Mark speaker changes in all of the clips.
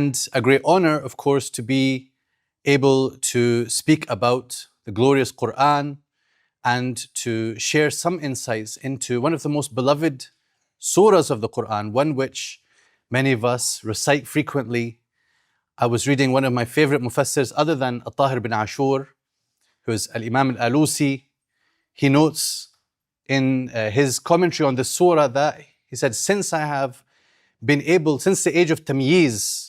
Speaker 1: And a great honor, of course, to be able to speak about the glorious Quran and to share some insights into one of the most beloved surahs of the Quran, one which many of us recite frequently. I was reading one of my favorite mufassirs other than al-Tahir bin Ashur, who is al-Imam al-Alusi. He notes in his commentary on this surah that he said, since I have been able, since the age of tamyiz,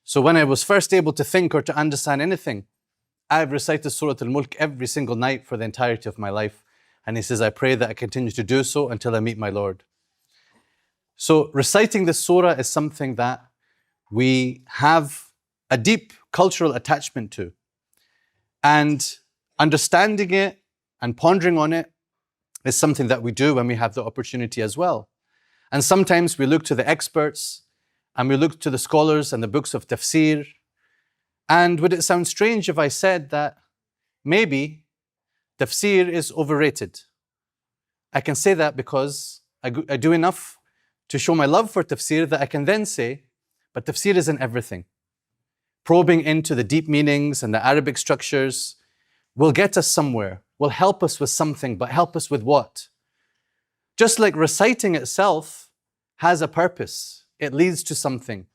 Speaker 1: so when I was first able to think or to understand anything, I've recited Surah Al-Mulk every single night for the entirety of my life. And he says, I pray that I continue to do so until I meet my Lord. So reciting this surah is something that we have a deep cultural attachment to. And understanding it and pondering on it is something that we do when we have the opportunity as well. And sometimes we look to the experts and we look to the scholars and the books of Tafsir. And would it sound strange if I said that maybe Tafsir is overrated? I can say that because I do enough to show my love for Tafsir that I can then say, but Tafsir isn't everything. Probing into the deep meanings and the Arabic structures will get us somewhere, will help us with something, but help us with what? Just like reciting itself has a purpose. It leads to something.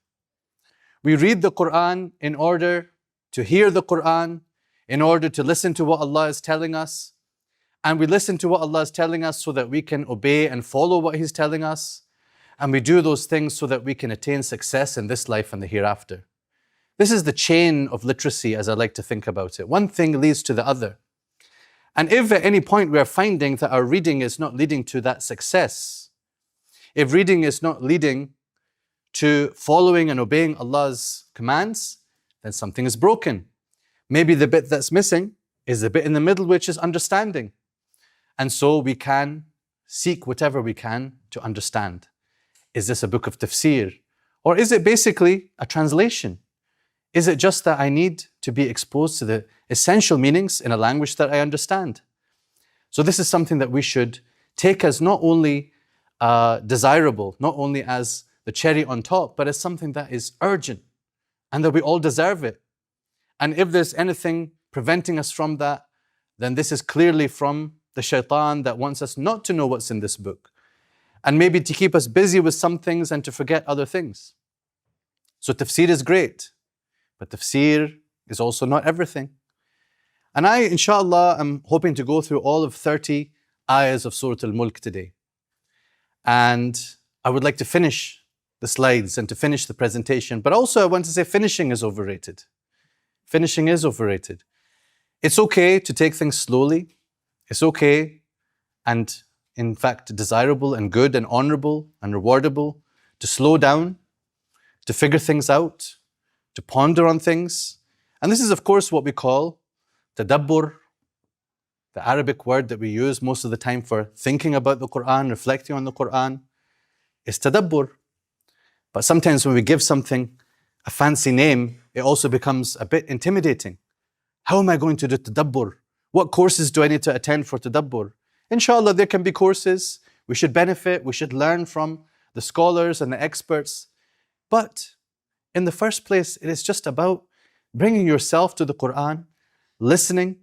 Speaker 1: We read the Quran in order to hear the Quran, in order to listen to what Allah is telling us. And we listen to what Allah is telling us so that we can obey and follow what He's telling us. And we do those things so that we can attain success in this life and the hereafter. This is the chain of literacy as I like to think about it. One thing leads to the other. And if at any point we are finding that our reading is not leading to that success, if reading is not leading to following and obeying Allah's commands, then something is broken. Maybe the bit that's missing is the bit in the middle, which is understanding. And so we can seek whatever we can to understand. Is this a book of tafsir? Or is it basically a translation? Is it just that I need to be exposed to the essential meanings in a language that I understand? So this is something that we should take as not only desirable, not only as the cherry on top, but as something that is urgent and that we all deserve it. And if there's anything preventing us from that, then this is clearly from the shaitan that wants us not to know what's in this book. And maybe to keep us busy with some things and to forget other things. So tafsir is great, but tafsir is also not everything. And I, inshallah, am hoping to go through all of 30 ayahs of Surah Al-Mulk today. And I would like to finish the slides and to finish the presentation, but also I want to say finishing is overrated. Finishing is overrated. It's okay to take things slowly. It's okay and in fact desirable and good and honorable and rewardable to slow down, to figure things out, to ponder on things. And this is of course what we call tadabbur, the Arabic word that we use most of the time for thinking about the Quran, reflecting on the Quran, is tadabbur. But sometimes when we give something a fancy name, it also becomes a bit intimidating. How am I going to do tadabbur? What courses do I need to attend for tadabbur? Inshallah, there can be courses. We should benefit. We should learn from the scholars and the experts. But in the first place, it is just about bringing yourself to the Quran, listening,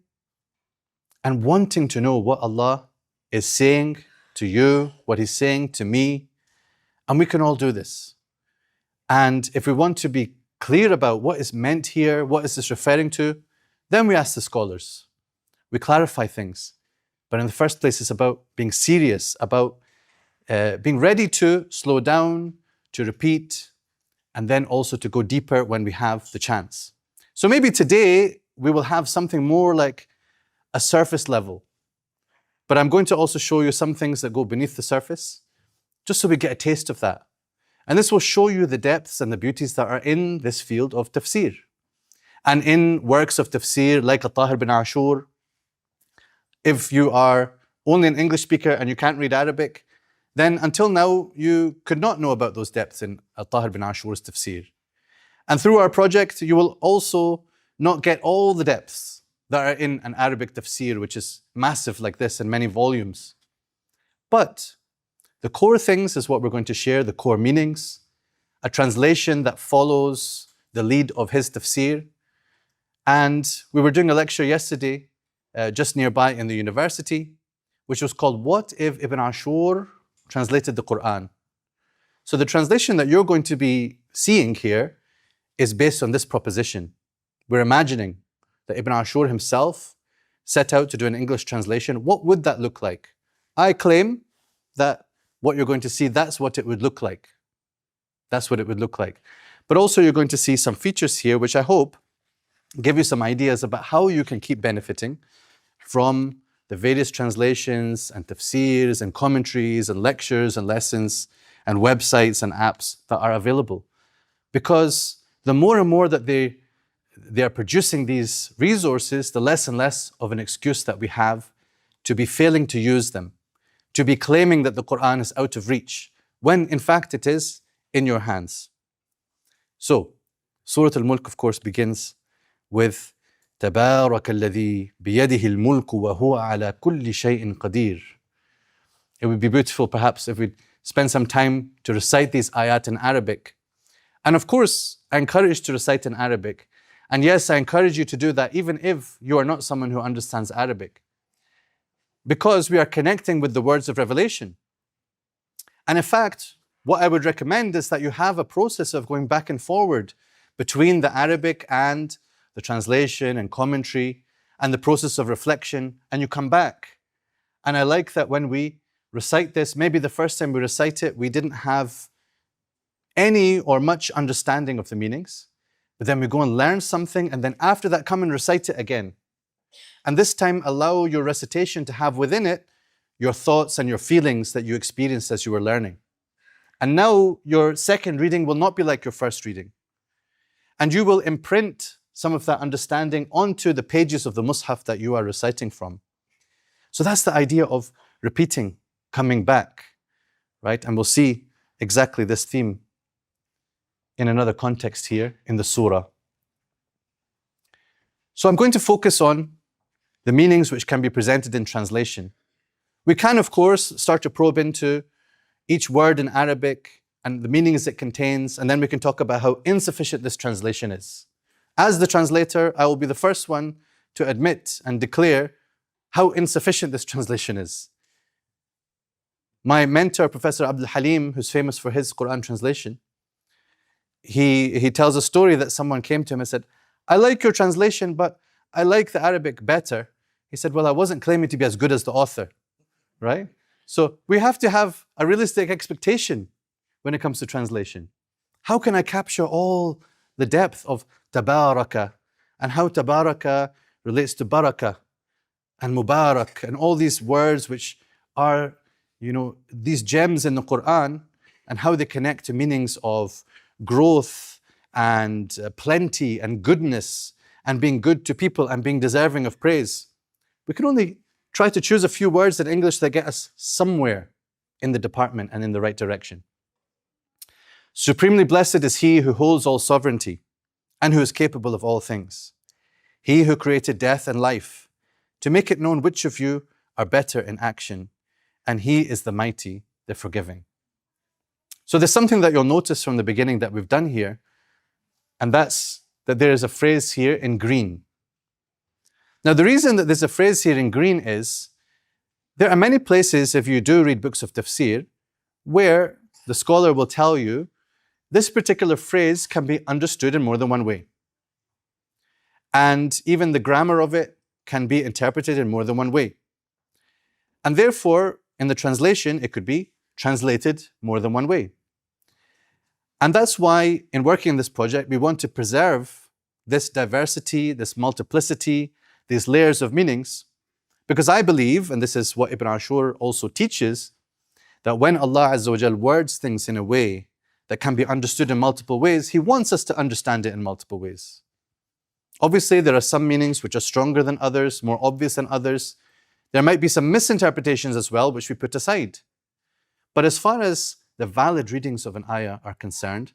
Speaker 1: and wanting to know what Allah is saying to you, what He's saying to me. And we can all do this. And if we want to be clear about what is meant here, what is this referring to, then we ask the scholars. We clarify things. But in the first place, it's about being serious, about being ready to slow down, to repeat, and then also to go deeper when we have the chance. So maybe today we will have something more like a surface level. But I'm going to also show you some things that go beneath the surface, just so we get a taste of that. And this will show you the depths and the beauties that are in this field of tafsir. And in works of tafsir like al-Tahir bin Ashur, if you are only an English speaker and you can't read Arabic, then until now you could not know about those depths in al-Tahir bin Ashur's tafsir. And through our project, you will also not get all the depths that are in an Arabic tafsir, which is massive like this in many volumes. But the core things is what we're going to share, the core meanings, a translation that follows the lead of his tafsir. And we were doing a lecture yesterday, just nearby in the university, which was called What If Ibn Ashur Translated the Quran? So the translation that you're going to be seeing here is based on this proposition. We're imagining that Ibn Ashur himself set out to do an English translation. What would that look like? I claim that what you're going to see, that's what it would look like. That's what it would look like. But also you're going to see some features here, which I hope give you some ideas about how you can keep benefiting from the various translations and tafsirs and commentaries and lectures and lessons and websites and apps that are available. Because the more and more that they are producing these resources, the less and less of an excuse that we have to be failing to use them, to be claiming that the Quran is out of reach, when in fact it is in your hands. So, Surah Al-Mulk, of course, begins with تبارك الذي بيده الملك وهو على كل شيء قدير. It would be beautiful perhaps if we spend some time to recite these ayat in Arabic. And of course, I encourage to recite in Arabic. And yes, I encourage you to do that even if you are not someone who understands Arabic. Because we are connecting with the words of revelation. And in fact, what I would recommend is that you have a process of going back and forward between the Arabic and the translation and commentary and the process of reflection, and you come back. And I like that when we recite this, maybe the first time we recite it, we didn't have any or much understanding of the meanings, but then we go and learn something, and then after that come and recite it again. And this time allow your recitation to have within it your thoughts and your feelings that you experienced as you were learning. And now your second reading will not be like your first reading. And you will imprint some of that understanding onto the pages of the Mus'haf that you are reciting from. So that's the idea of repeating, coming back, right? And we'll see exactly this theme in another context here in the surah. So I'm going to focus on the meanings which can be presented in translation. We can, of course, start to probe into each word in Arabic and the meanings it contains, and then we can talk about how insufficient this translation is. As the translator, I will be the first one to admit and declare how insufficient this translation is. My mentor, Professor Abdul Halim, who's famous for his Quran translation, he tells a story that someone came to him and said, I like your translation, but I like the Arabic better. He said, well, I wasn't claiming to be as good as the author, right? So we have to have a realistic expectation when it comes to translation. How can I capture all the depth of tabaraka and how tabaraka relates to baraka and mubarak and all these words which are, these gems in the Quran and how they connect to meanings of growth and plenty and goodness and being good to people and being deserving of praise. We can only try to choose a few words in English that get us somewhere in the department and in the right direction. Supremely blessed is he who holds all sovereignty and who is capable of all things. He who created death and life to make it known which of you are better in action, and he is the mighty, the forgiving. So there's something that you'll notice from the beginning that we've done here, and that's that there is a phrase here in green. Now the reason that there's a phrase here in green is there are many places, if you do read books of tafsir, where the scholar will tell you this particular phrase can be understood in more than one way. And even the grammar of it can be interpreted in more than one way. And therefore, in the translation, it could be translated more than one way. And that's why, in working on this project, we want to preserve this diversity, this multiplicity, these layers of meanings, because I believe, and this is what Ibn Ashur also teaches, that when Allah Azza wa Jal words things in a way that can be understood in multiple ways, He wants us to understand it in multiple ways. Obviously, there are some meanings which are stronger than others, more obvious than others. There might be some misinterpretations as well, which we put aside. But as far as the valid readings of an ayah are concerned,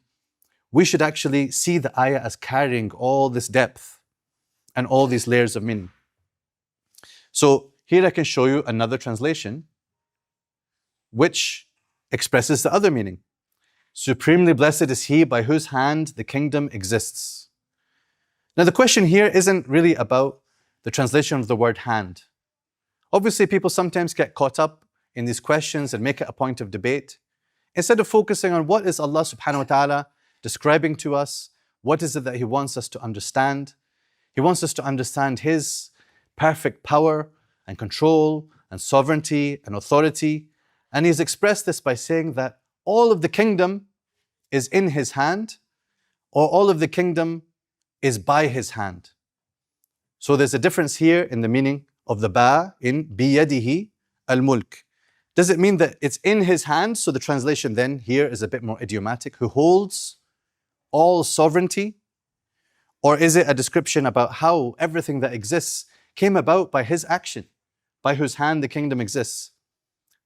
Speaker 1: we should actually see the ayah as carrying all this depth and all these layers of meaning. So here I can show you another translation which expresses the other meaning. Supremely blessed is he by whose hand the kingdom exists. Now the question here isn't really about the translation of the word hand. Obviously, people sometimes get caught up in these questions and make it a point of debate. Instead of focusing on what is Allah subhanahu wa ta'ala describing to us, what is it that He wants us to understand? He wants us to understand His perfect power and control and sovereignty and authority. And He's expressed this by saying that all of the kingdom is in His hand, or all of the kingdom is by His hand. So there's a difference here in the meaning of the ba in biyadihi al-Mulk. Does it mean that it's in His hand? So the translation then here is a bit more idiomatic, who holds all sovereignty? Or is it a description about how everything that exists came about by His action, by whose hand the kingdom exists?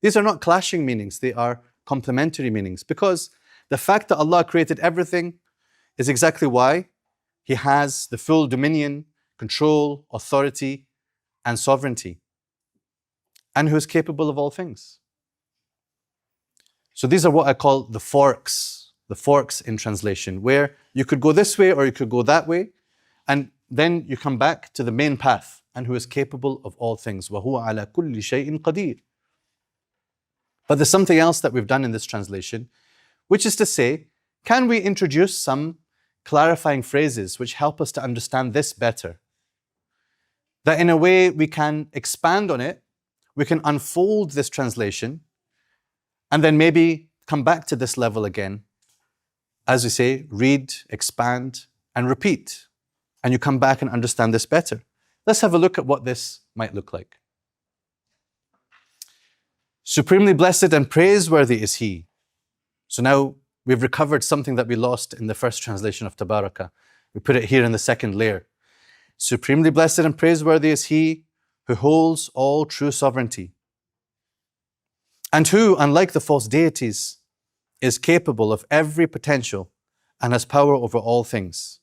Speaker 1: These are not clashing meanings, they are complementary meanings, because the fact that Allah created everything is exactly why He has the full dominion, control, authority, and sovereignty, and who is capable of all things. So these are what I call the forks in translation, where you could go this way or you could go that way, and then you come back to the main path, and who is capable of all things. وَهُوَ عَلَى كُلِّ شَيْءٍ قَدِيرٌ. But there's something else that we've done in this translation, which is to say, can we introduce some clarifying phrases which help us to understand this better? That in a way we can expand on it, we can unfold this translation, and then maybe come back to this level again. As we say, read, expand, and repeat. And you come back and understand this better. Let's have a look at what this might look like. Supremely blessed and praiseworthy is He. So now we've recovered something that we lost in the first translation of Tabaraka. We put it here in the second layer. Supremely blessed and praiseworthy is He who holds all true sovereignty, and who, unlike the false deities, is capable of every potential and has power over all things.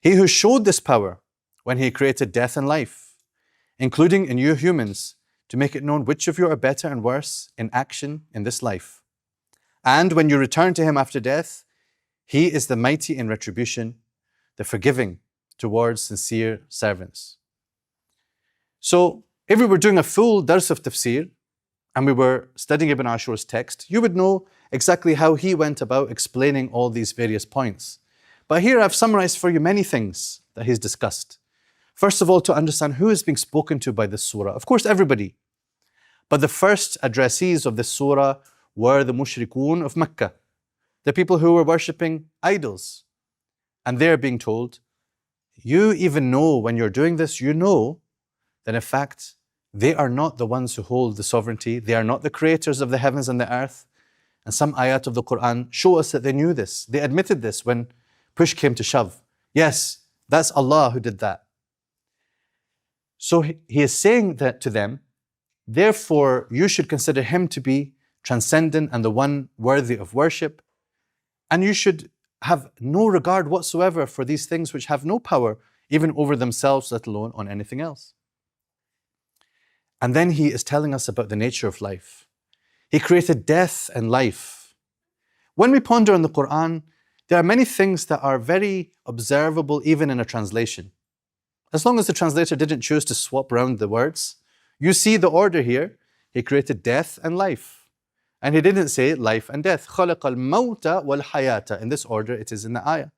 Speaker 1: He who showed this power when He created death and life, including in you humans, to make it known which of you are better and worse in action in this life. And when you return to Him after death, He is the mighty in retribution, the forgiving towards sincere servants. So, if we were doing a full dars of tafsir, and we were studying Ibn Ashur's text, you would know exactly how he went about explaining all these various points. But here I've summarized for you many things that he's discussed. First of all, to understand who is being spoken to by this surah. Of course, everybody. But the first addressees of this surah were the mushrikun of Mecca, the people who were worshipping idols. And they're being told, you even know when you're doing this, you know that in fact, they are not the ones who hold the sovereignty. They are not the creators of the heavens and the earth. And some ayat of the Quran show us that they knew this. They admitted this when push came to shove. Yes, that's Allah who did that. So he is saying that to them, therefore you should consider Him to be transcendent and the one worthy of worship. And you should have no regard whatsoever for these things which have no power even over themselves, let alone on anything else. And then he is telling us about the nature of life. He created death and life. When we ponder on the Quran, there are many things that are very observable even in a translation. As long as the translator didn't choose to swap around the words, you see the order here. He created death and life. And he didn't say life and death. خَلَقَ الْمَوْتَ وَالْحَيَاةَ. In this order, it is in the ayah.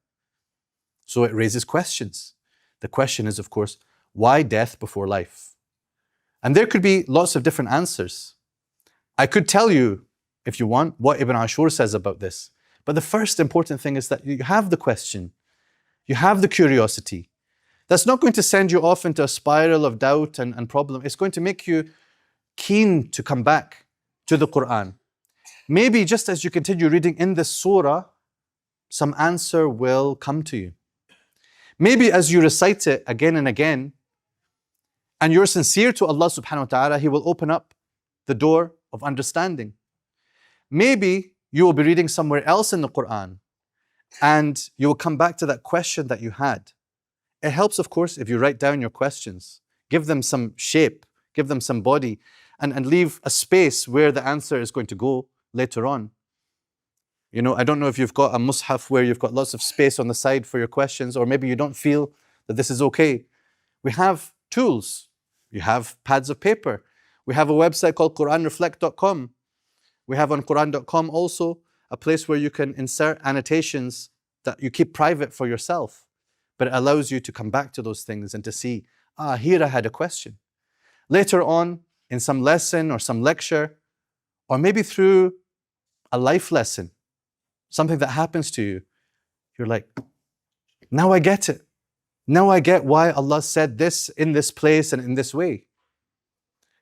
Speaker 1: So it raises questions. The question is, of course, why death before life? And there could be lots of different answers. I could tell you, if you want, what Ibn Ashur says about this. But the first important thing is that you have the question. You have the curiosity. That's not going to send you off into a spiral of doubt and problem. It's going to make you keen to come back to the Quran. Maybe just as you continue reading in this surah, some answer will come to you. Maybe as you recite it again and again, and you're sincere to Allah subhanahu wa ta'ala, He will open up the door of understanding. Maybe you will be reading somewhere else in the Quran, and you will come back to that question that you had. It helps, of course, if you write down your questions, give them some shape, give them some body, and leave a space where the answer is going to go later on. You know, I don't know if you've got a mushaf where you've got lots of space on the side for your questions, or maybe you don't feel that this is okay. We have tools. You have pads of paper. We have a website called QuranReflect.com. We have on Quran.com also a place where you can insert annotations that you keep private for yourself, but it allows you to come back to those things and to see, here I had a question. Later on, in some lesson or some lecture, or maybe through a life lesson, something that happens to you, you're like, now I get it. Now I get why Allah said this in this place and in this way.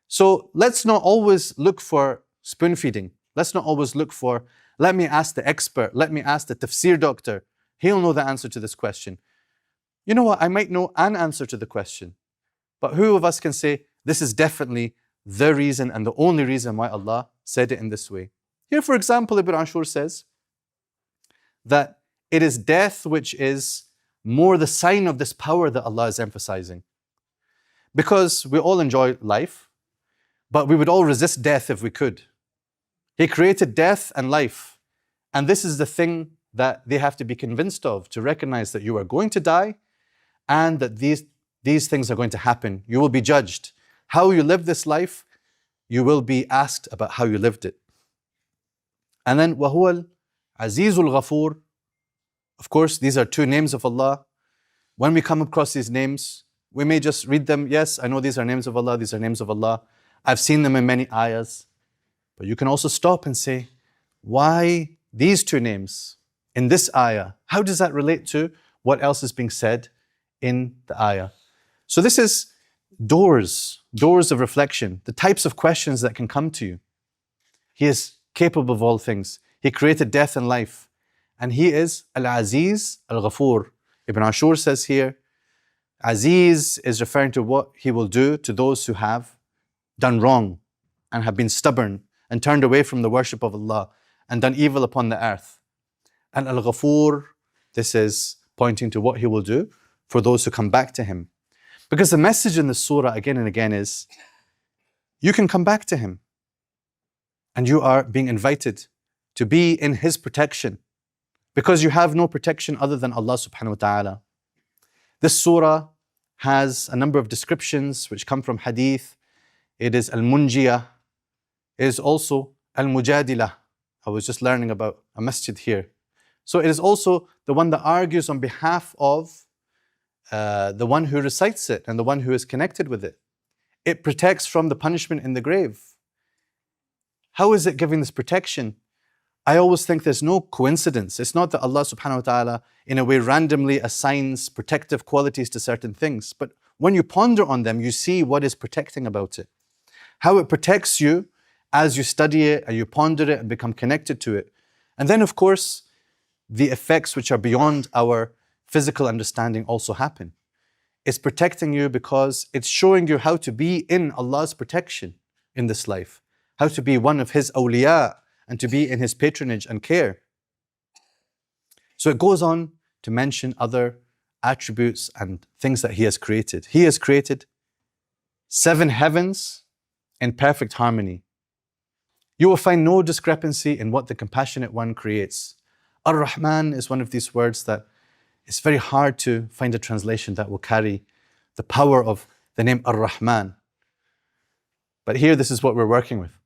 Speaker 1: So let's not always look for spoon feeding. Let's not always look for, let me ask the expert, let me ask the tafsir doctor. He'll know the answer to this question. You know what? I might know an answer to the question, but who of us can say, this is definitely the reason and the only reason why Allah said it in this way? Here, for example, Ibn Ashur says that it is death which is more the sign of this power that Allah is emphasizing. Because we all enjoy life, but we would all resist death if we could. He created death and life, and this is the thing that they have to be convinced of, to recognize that you are going to die and that these things are going to happen. You will be judged. How you live this life, you will be asked about how you lived it. And then, وَهُوَ الْعَزِيزُ الْغَفُورُ. Of course, these are two names of Allah. When we come across these names, we may just read them. Yes, I know these are names of Allah, these are names of Allah. I've seen them in many ayahs. But you can also stop and say, why these two names in this ayah? How does that relate to what else is being said in the ayah? So this is doors of reflection, the types of questions that can come to you. He is capable of all things. He created death and life. And He is Al-Aziz Al-Ghafur. Ibn Ashur says here, Aziz is referring to what He will do to those who have done wrong and have been stubborn and turned away from the worship of Allah and done evil upon the earth. And Al-Ghafur, this is pointing to what He will do for those who come back to Him. Because the message in the surah again and again is, you can come back to Him and you are being invited to be in His protection because you have no protection other than Allah subhanahu wa ta'ala. This surah has a number of descriptions which come from hadith. It is al-munjiyah. It is also al-mujadilah. I was just learning about a masjid here. So it is also the one that argues on behalf of the one who recites it and the one who is connected with it. It protects from the punishment in the grave. How is it giving this protection? I always think there's no coincidence. It's not that Allah subhanahu wa ta'ala in a way randomly assigns protective qualities to certain things. But when you ponder on them, you see what is protecting about it. How it protects you as you study it and you ponder it and become connected to it. And then of course, the effects which are beyond our physical understanding also happen. It's protecting you because it's showing you how to be in Allah's protection in this life, how to be one of His awliya and to be in His patronage and care. So it goes on to mention other attributes and things that He has created. He has created 7 heavens in perfect harmony. You will find no discrepancy in what the Compassionate One creates. Ar-Rahman is one of these words that it's very hard to find a translation that will carry the power of the name Ar-Rahman. But here, this is what we're working with.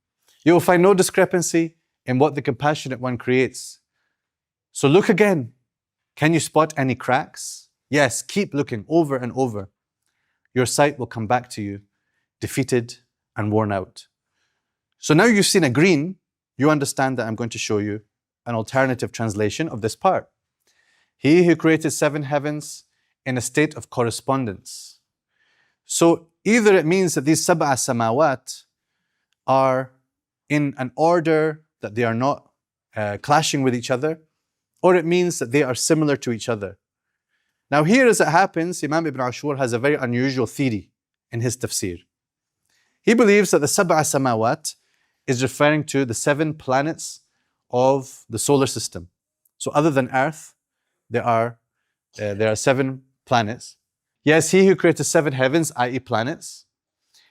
Speaker 1: You will find no discrepancy in what the Compassionate One creates. So look again. Can you spot any cracks? Yes, keep looking over and over. Your sight will come back to you, defeated and worn out. So now you've seen a green, you understand that I'm going to show you an alternative translation of this part. He who created 7 heavens in a state of correspondence. So either it means that these sab'a samawat are in an order that they are not clashing with each other, or it means that they are similar to each other. Now here as it happens, Imam Ibn Ashur has a very unusual theory in his tafsir. He believes that the sab'a samawat is referring to the 7 planets of the solar system. So other than Earth, there are 7 planets. Yes, He who created 7 heavens, i.e. planets,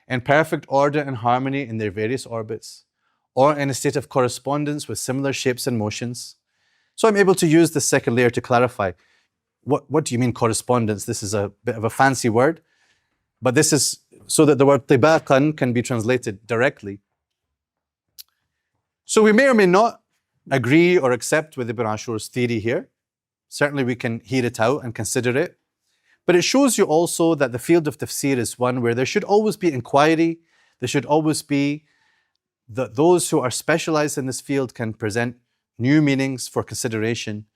Speaker 1: in perfect order and harmony in their various orbits, or in a state of correspondence with similar shapes and motions. So I'm able to use the second layer to clarify. What do you mean correspondence? This is a bit of a fancy word, but this is so that the word tibaqan can be translated directly. So we may or may not agree or accept with Ibn Ashur's theory here. Certainly we can hear it out and consider it. But it shows you also that the field of tafsir is one where there should always be inquiry. There should always be those who are specialized in this field can present new meanings for consideration.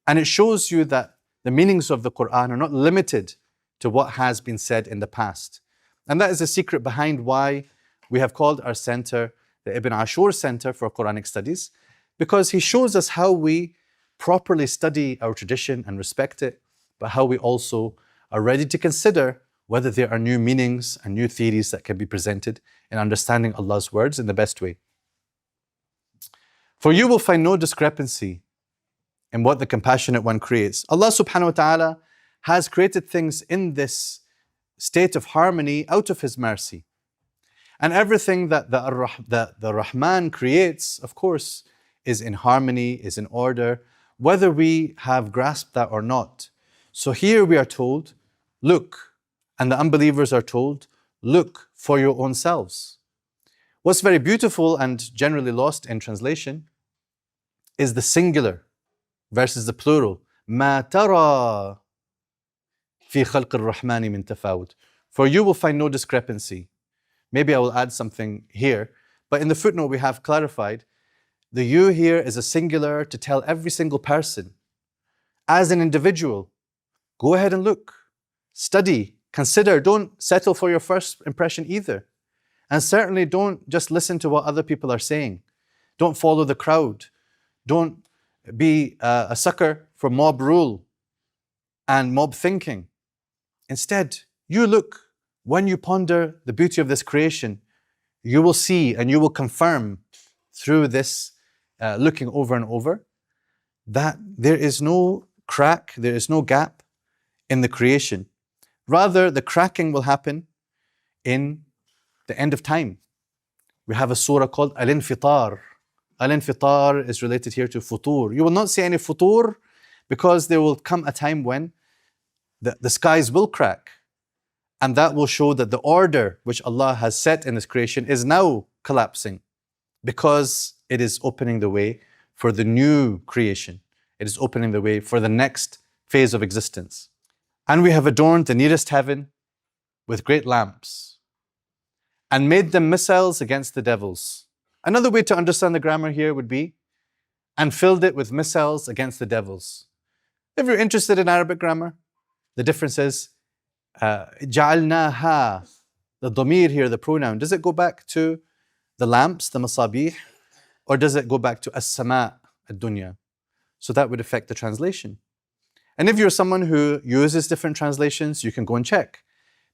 Speaker 1: And it shows you that the meanings of the Quran are not limited to what has been said in the past. And that is the secret behind why we have called our center the Ibn Ashur Center for Quranic Studies, because he shows us how we properly study our tradition and respect it, but how we also are ready to consider whether there are new meanings and new theories that can be presented in understanding Allah's words in the best way. For you will find no discrepancy in what the Compassionate One creates. Allah subhanahu wa ta'ala has created things in this state of harmony out of His mercy. And everything that the Rahman creates, of course, is in harmony, is in order, whether we have grasped that or not. So here we are told, look, and the unbelievers are told, look for your own selves. What's very beautiful and generally lost in translation is the singular versus the plural. مَا تَرَى فِي خَلْقِ الرَّحْمَنِ مِن تَفَاوُتٍ. For you will find no discrepancy. Maybe I will add something here, but in the footnote we have clarified, the you here is a singular to tell every single person, as an individual, go ahead and look, study, consider, don't settle for your first impression either. And certainly don't just listen to what other people are saying. Don't follow the crowd. Don't be a sucker for mob rule and mob thinking. Instead, you look. When you ponder the beauty of this creation, you will see and you will confirm through this looking over and over that there is no crack, there is no gap in the creation. Rather, the cracking will happen in the end of time. We have a surah called al-Infitar. Al-Infitar is related here to futur. You will not see any futur because there will come a time when the skies will crack. And that will show that the order which Allah has set in His creation is now collapsing because it is opening the way for the new creation. It is opening the way for the next phase of existence. And we have adorned the nearest heaven with great lamps and made them missiles against the devils. Another way to understand the grammar here would be, and filled it with missiles against the devils. If you're interested in Arabic grammar, the difference is, جعلناها, the dhamir here, the pronoun, does it go back to the lamps, the masabih, or does it go back to as-sama, ad-dunya? So that would affect the translation. And if you're someone who uses different translations, you can go and check.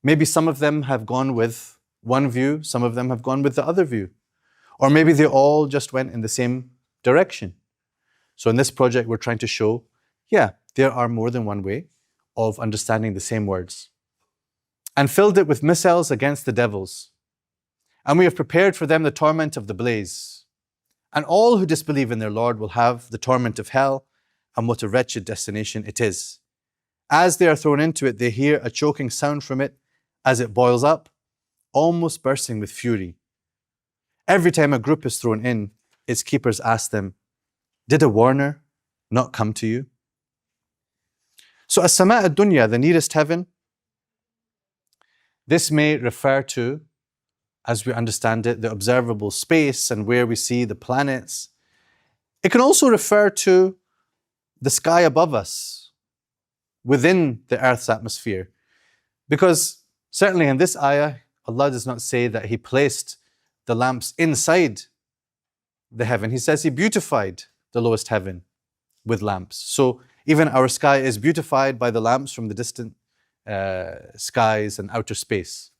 Speaker 1: Maybe some of them have gone with one view, some of them have gone with the other view. Or maybe they all just went in the same direction. So in this project, we're trying to show, yeah, there are more than one way of understanding the same words. And filled it with missiles against the devils. And we have prepared for them the torment of the blaze. And all who disbelieve in their Lord will have the torment of hell, and what a wretched destination it is. As they are thrown into it, they hear a choking sound from it as it boils up, almost bursting with fury. Every time a group is thrown in, its keepers ask them, did a warner not come to you? So as-sama ad-dunya, the nearest heaven, this may refer to, as we understand it, the observable space and where we see the planets. It can also refer to the sky above us, within the earth's atmosphere. Because certainly in this ayah, Allah does not say that He placed the lamps inside the heaven. He says He beautified the lowest heaven with lamps. So even our sky is beautified by the lamps from the distant skies and outer space.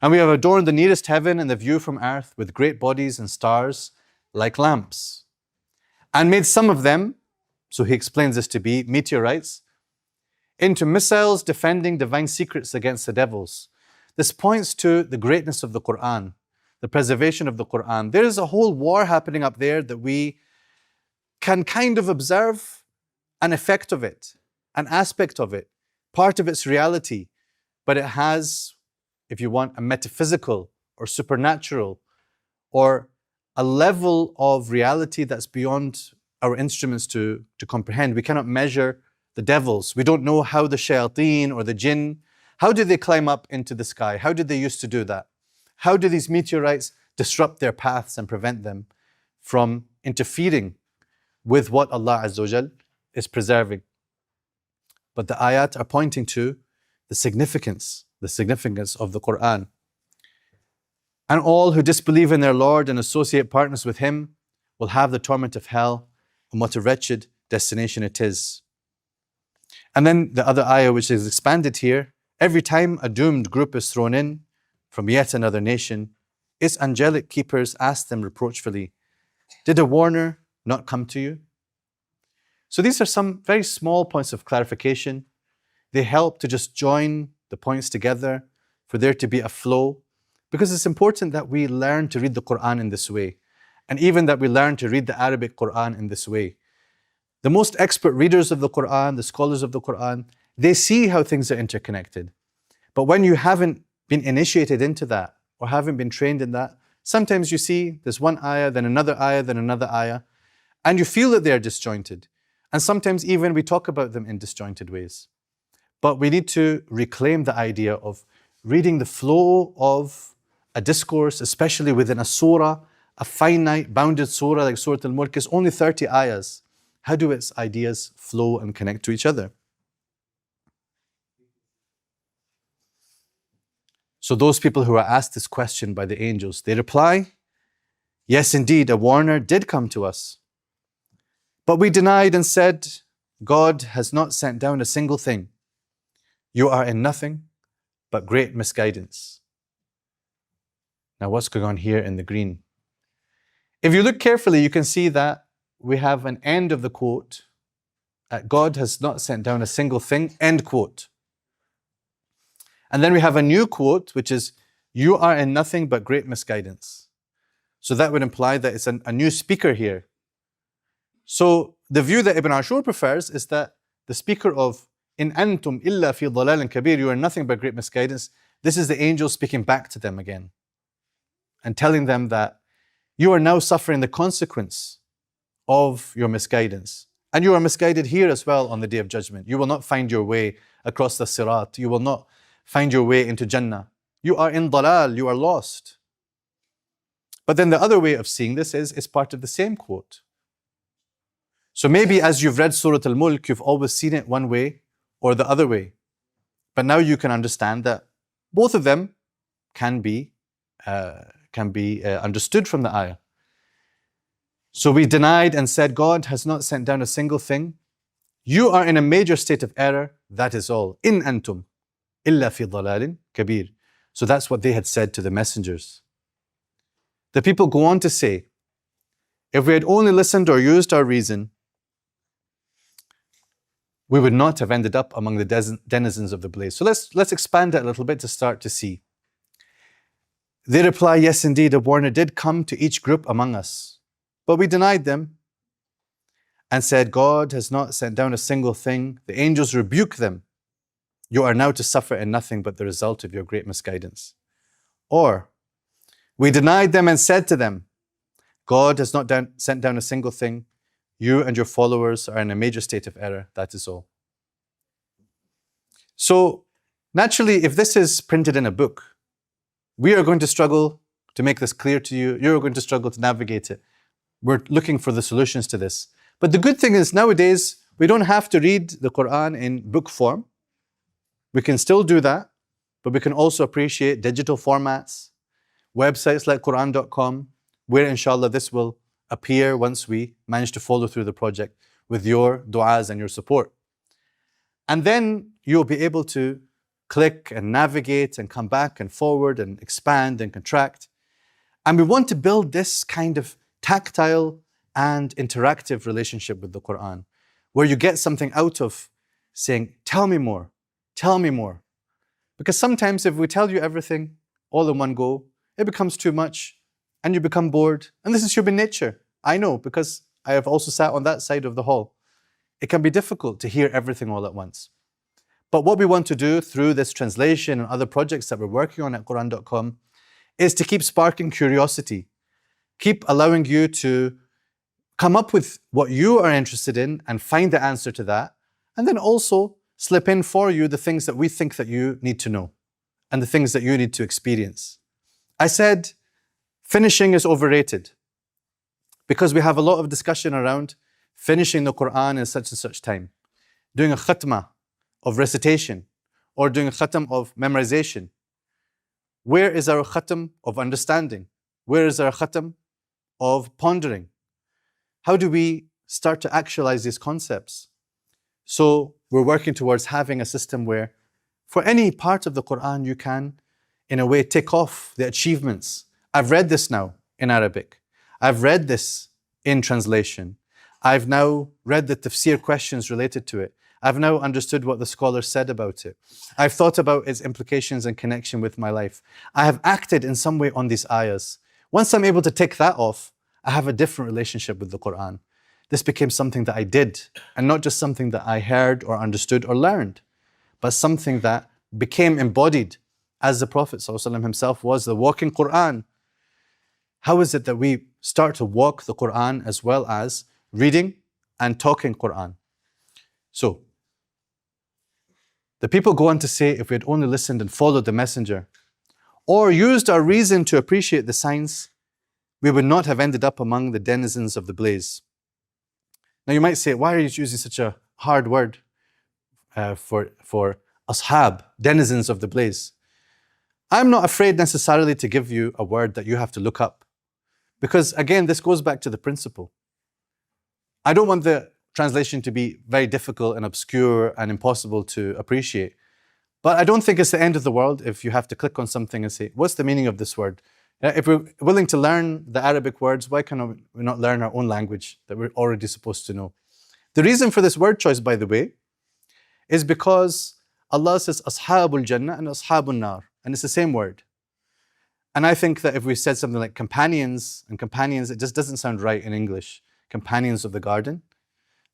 Speaker 1: And we have adorned the nearest heaven and the view from earth with great bodies and stars like lamps, and made some of them, so he explains this to be meteorites, into missiles defending divine secrets against the devils. This points to the greatness of the Quran, the preservation of the Quran. There is a whole war happening up there that we can kind of observe an effect of it, an aspect of it, part of its reality, but it has, if you want, a metaphysical or supernatural or a level of reality that's beyond our instruments to comprehend. We cannot measure the devils. We don't know how the shayateen or the jinn, how did they climb up into the sky? How did they used to do that? How do these meteorites disrupt their paths and prevent them from interfering with what Allah Azza wa Jal is preserving? But the ayat are pointing to the significance of the Quran. And all who disbelieve in their Lord and associate partners with Him will have the torment of hell, and what a wretched destination it is. And then the other ayah which is expanded here, every time a doomed group is thrown in from yet another nation, its angelic keepers ask them reproachfully, did a warner not come to you? So these are some very small points of clarification. They help to just join the points together for there to be a flow, because it's important that we learn to read the Quran in this way, and even that we learn to read the Arabic Quran in this way. The most expert readers of the Quran, the scholars of the Quran, they see how things are interconnected. But when you haven't been initiated into that or haven't been trained in that, sometimes you see there's one ayah, then another ayah, then another ayah, and you feel that they're disjointed. And sometimes even we talk about them in disjointed ways. But we need to reclaim the idea of reading the flow of a discourse, especially within a surah, a finite, bounded surah like Surah Al-Mulk is only 30 ayahs. How do its ideas flow and connect to each other? So those people who are asked this question by the angels, they reply, yes, indeed, a warner did come to us. But we denied and said, God has not sent down a single thing. You are in nothing but great misguidance. Now what's going on here in the green? If you look carefully, you can see that we have an end of the quote. God has not sent down a single thing, end quote. And then we have a new quote, which is, you are in nothing but great misguidance. So that would imply that it's a new speaker here. So the view that Ibn Ashur prefers is that the speaker of in antum illa fi dhalalin kabir, you are nothing but great misguidance. This is the angel speaking back to them again and telling them that you are now suffering the consequence of your misguidance. And you are misguided here as well on the Day of Judgment. You will not find your way across the Surat. You will not find your way into Jannah. You are in dalal, you are lost. But then the other way of seeing this is it's part of the same quote. So maybe as you've read Surah Al-Mulk, you've always seen it one way or the other way. But now you can understand that both of them can be understood from the ayah. So we denied and said, God has not sent down a single thing. You are in a major state of error, that is all. In antum illa fi dhalalin kabir. So that's what they had said to the messengers. The people go on to say, if we had only listened or used our reason, we would not have ended up among the denizens of the blaze. So let's expand that a little bit to start to see. They reply, yes, indeed, a warner did come to each group among us. But we denied them and said, God has not sent down a single thing. The angels rebuke them. You are now to suffer in nothing but the result of your great misguidance. Or, we denied them and said to them, God has not sent down a single thing. You and your followers are in a major state of error, that is all. So, naturally, if this is printed in a book, we are going to struggle to make this clear to you. You're going to struggle to navigate it. We're looking for the solutions to this. But the good thing is nowadays, we don't have to read the Quran in book form. We can still do that, but we can also appreciate digital formats, websites like Quran.com, where inshallah this will appear once we manage to follow through the project with your du'as and your support. And then you'll be able to click and navigate and come back and forward and expand and contract. And we want to build this kind of tactile and interactive relationship with the Quran, where you get something out of saying, tell me more, tell me more. Because sometimes if we tell you everything all in one go, it becomes too much and you become bored. And this is human nature. I know, because I have also sat on that side of the hall. It can be difficult to hear everything all at once. But what we want to do through this translation and other projects that we're working on at Quran.com is to keep sparking curiosity, keep allowing you to come up with what you are interested in and find the answer to that, and then also slip in for you the things that we think that you need to know and the things that you need to experience. I said finishing is overrated because we have a lot of discussion around finishing the Quran in such and such time, doing a khatmah of recitation or doing a khatam of memorization. Where is our khatam of understanding? Where is our khatam of pondering? How do we start to actualize these concepts? So we're working towards having a system where for any part of the Quran you can, in a way, tick off the achievements. I've read this now in Arabic. I've read this in translation. I've now read the Tafsir questions related to it. I've now understood what the scholar said about it. I've thought about its implications and connection with my life. I have acted in some way on these ayahs. Once I'm able to tick that off, I have a different relationship with the Quran. This became something that I did, and not just something that I heard or understood or learned, but something that became embodied as the Prophet ﷺ himself was, the walking Quran. How is it that we start to walk the Quran as well as reading and talking Quran? So, the people go on to say, if we had only listened and followed the messenger, or used our reason to appreciate the signs, we would not have ended up among the denizens of the blaze. Now you might say, why are you using such a hard word for ashab, denizens of the blaze? I'm not afraid necessarily to give you a word that you have to look up. Because again, this goes back to the principle. I don't want the translation to be very difficult and obscure and impossible to appreciate. But I don't think it's the end of the world if you have to click on something and say, what's the meaning of this word? If we're willing to learn the Arabic words, why can we not learn our own language that we're already supposed to know? The reason for this word choice, by the way, is because Allah says Ashabul Jannah and Ashabul Nar, and it's the same word. And I think that if we said something like companions, it just doesn't sound right in English. Companions of the garden,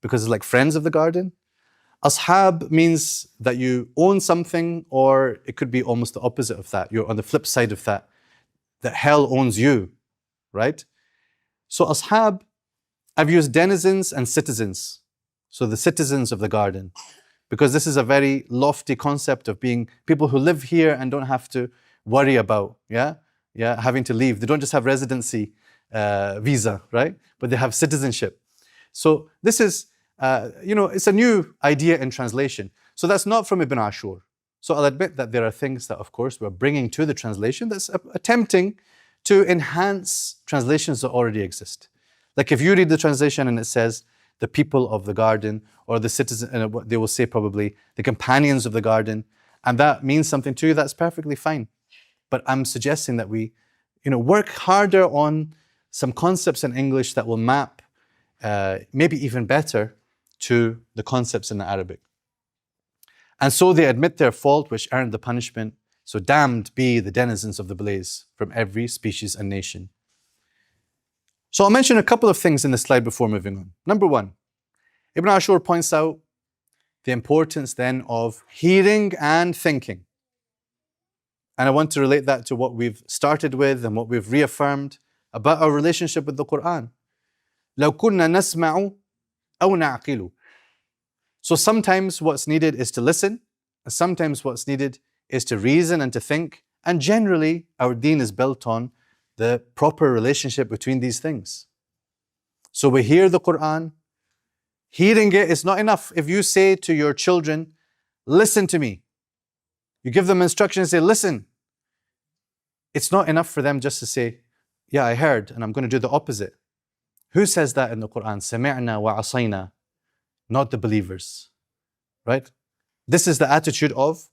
Speaker 1: because it's like friends of the garden. Ashab means that you own something, or it could be almost the opposite of that. You're on the flip side of that hell owns you, right? So ashab, I've used denizens and citizens. So the citizens of the garden, because this is a very lofty concept of being people who live here and don't have to worry about, having to leave. They don't just have residency visa, right? But they have citizenship. So this is, it's a new idea in translation. So that's not from Ibn Ashur. So I'll admit that there are things that, of course, we're bringing to the translation that's attempting to enhance translations that already exist. Like if you read the translation and it says, the people of the garden, or the citizen, and they will say probably, the companions of the garden, and that means something to you, that's perfectly fine. But I'm suggesting that we, work harder on some concepts in English that will map, maybe even better, to the concepts in the Arabic. And so they admit their fault, which earned the punishment. So damned be the denizens of the blaze from every species and nation. So I'll mention a couple of things in this slide before moving on. Number one, Ibn Ashur points out the importance then of hearing and thinking. And I want to relate that to what we've started with and what we've reaffirmed about our relationship with the Quran. لو كنا نسمع أو نعقل. So sometimes what's needed is to listen, and sometimes what's needed is to reason and to think. And generally, our deen is built on the proper relationship between these things. So we hear the Quran. Hearing it is not enough. If you say to your children, listen to me, you give them instructions, say, listen. It's not enough for them just to say, yeah, I heard, and I'm going to do the opposite. Who says that in the Quran? سَمِعْنَا وَعَصَيْنَا. Not the believers, right? This is the attitude of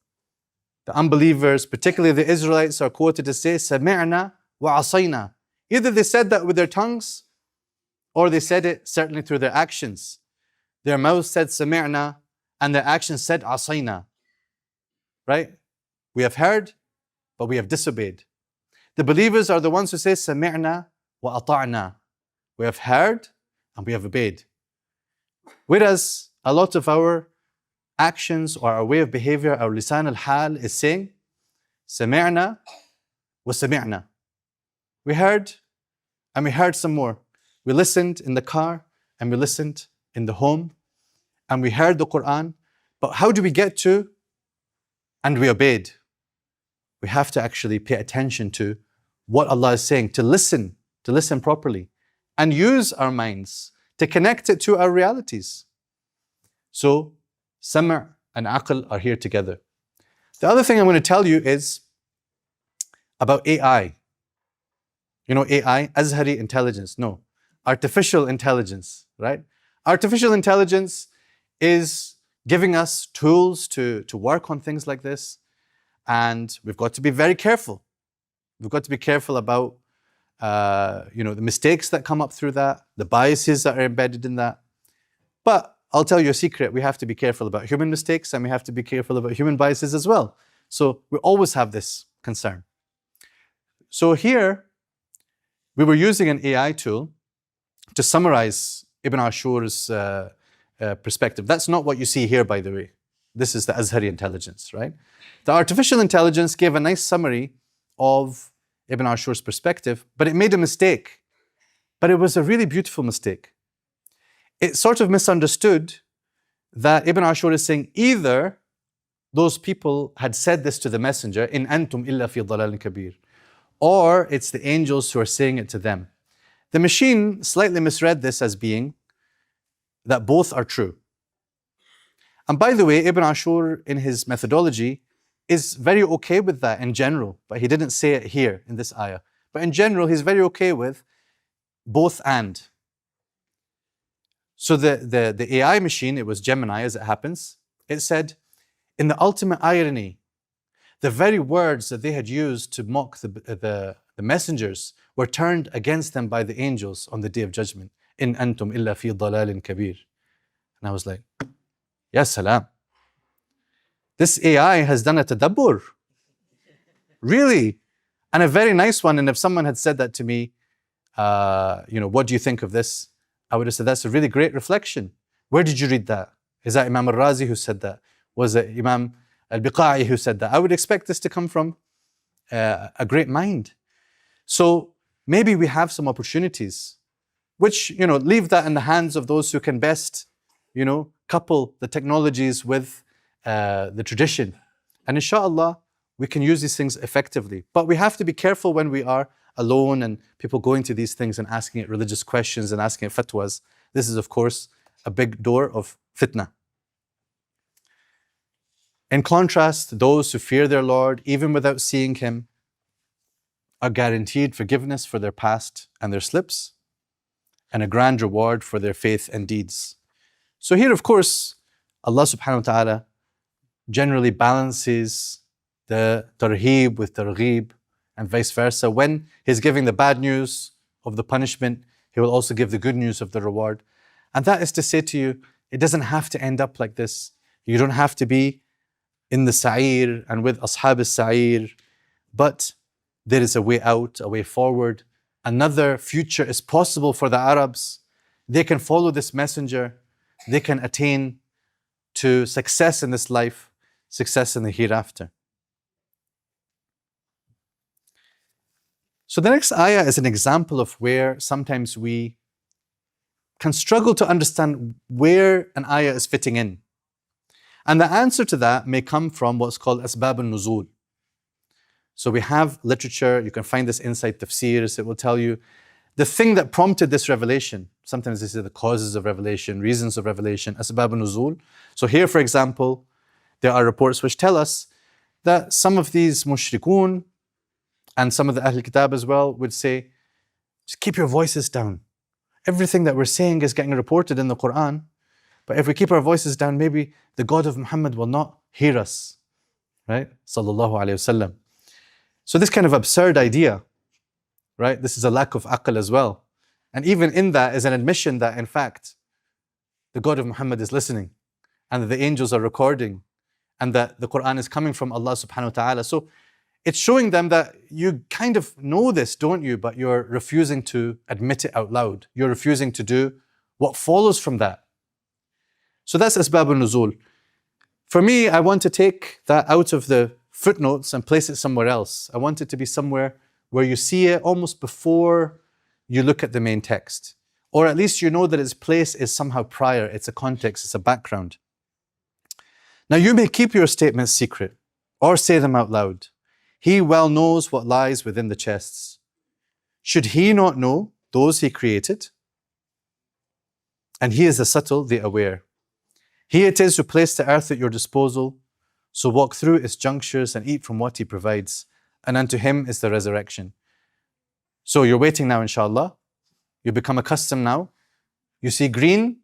Speaker 1: the unbelievers, particularly the Israelites are quoted to say, سَمِعْنَا وَعَصَيْنَا. Either they said that with their tongues, or they said it certainly through their actions. Their mouths said سَمِعْنَا, and their actions said عَصَيْنَا. Right? We have heard, but we have disobeyed. The believers are the ones who say سَمِعْنَا وَأَطَعْنَا. We have heard, and we have obeyed. Whereas a lot of our actions or our way of behavior, our lisan al-hal is saying, سمعنا وسمعنا. We heard and we heard some more. We listened in the car and we listened in the home and we heard the Quran. But how do we get to and we obeyed? We have to actually pay attention to what Allah is saying, to listen properly and use our minds to connect it to our realities. So, Sam' and Aql are here together. The other thing I'm going to tell you is about AI. You know AI, Azhari intelligence. No, artificial intelligence, right? Artificial intelligence is giving us tools to work on things like this. And we've got to be very careful. We've got to be careful about the mistakes that come up through that, the biases that are embedded in that. But I'll tell you a secret, we have to be careful about human mistakes and we have to be careful about human biases as well. So we always have this concern. So here, we were using an AI tool to summarize Ibn Ashur's perspective. That's not what you see here, by the way. This is the Azhari intelligence, right? The artificial intelligence gave a nice summary of Ibn Ashur's perspective, but it made a mistake. But it was a really beautiful mistake. It sort of misunderstood that Ibn Ashur is saying either those people had said this to the messenger, in antum illa fi dalalin kabir, or it's the angels who are saying it to them. The machine slightly misread this as being that both are true. And by the way, Ibn Ashur in his methodology is very okay with that in general, but he didn't say it here in this ayah. But in general, he's very okay with both and. So the AI machine, it was Gemini as it happens, it said, in the ultimate irony, the very words that they had used to mock the messengers were turned against them by the angels on the Day of Judgment. In antum illa fi dalalin kabir. And I was like, ya salam. This AI has done a tadabbur. Really? And a very nice one. And if someone had said that to me, what do you think of this? I would have said, that's a really great reflection. Where did you read that? Is that Imam al-Razi who said that? Was it Imam al-Biqa'i who said that? I would expect this to come from a great mind. So maybe we have some opportunities, which, leave that in the hands of those who can best, couple the technologies with the tradition. And inshallah, we can use these things effectively. But we have to be careful when we are alone and people going to these things and asking it religious questions and asking it fatwas. This is, of course, a big door of fitna. In contrast, those who fear their Lord, even without seeing Him, are guaranteed forgiveness for their past and their slips, and a grand reward for their faith and deeds. So here, of course, Allah subhanahu wa ta'ala generally balances the tarheeb with targheeb and vice versa. When He's giving the bad news of the punishment, He will also give the good news of the reward. And that is to say to you, it doesn't have to end up like this. You don't have to be in the sa'ir and with ashab al-sa'ir, but there is a way out, a way forward. Another future is possible for the Arabs. They can follow this messenger. They can attain to success in this life, success in the hereafter. So the next ayah is an example of where sometimes we can struggle to understand where an ayah is fitting in. And the answer to that may come from what's called asbab al-nuzul. So we have literature, you can find this inside tafsirs, it will tell you the thing that prompted this revelation. Sometimes this is the causes of revelation, reasons of revelation, asbab al-nuzul. So here, for example, there are reports which tell us that some of these mushrikun and some of the Ahl Kitab as well would say, just keep your voices down. Everything that we're saying is getting reported in the Quran, but if we keep our voices down, maybe the God of Muhammad will not hear us, right? Sallallahu alayhi wasallam. So this kind of absurd idea, right? This is a lack of aql as well. And even in that is an admission that in fact, the God of Muhammad is listening and that the angels are recording and that the Quran is coming from Allah subhanahu wa ta'ala. So it's showing them that you kind of know this, don't you? But you're refusing to admit it out loud. You're refusing to do what follows from that. So that's Asbab al-Nuzul. For me, I want to take that out of the footnotes and place it somewhere else. I want it to be somewhere where you see it almost before you look at the main text. Or at least you know that its place is somehow prior, it's a context, it's a background. Now you may keep your statements secret or say them out loud. He well knows what lies within the chests. Should he not know those he created? And he is the subtle, the aware. He it is who placed the earth at your disposal, so walk through its junctures and eat from what he provides, and unto him is the resurrection. So you're waiting now, inshallah. You become accustomed now. You see green,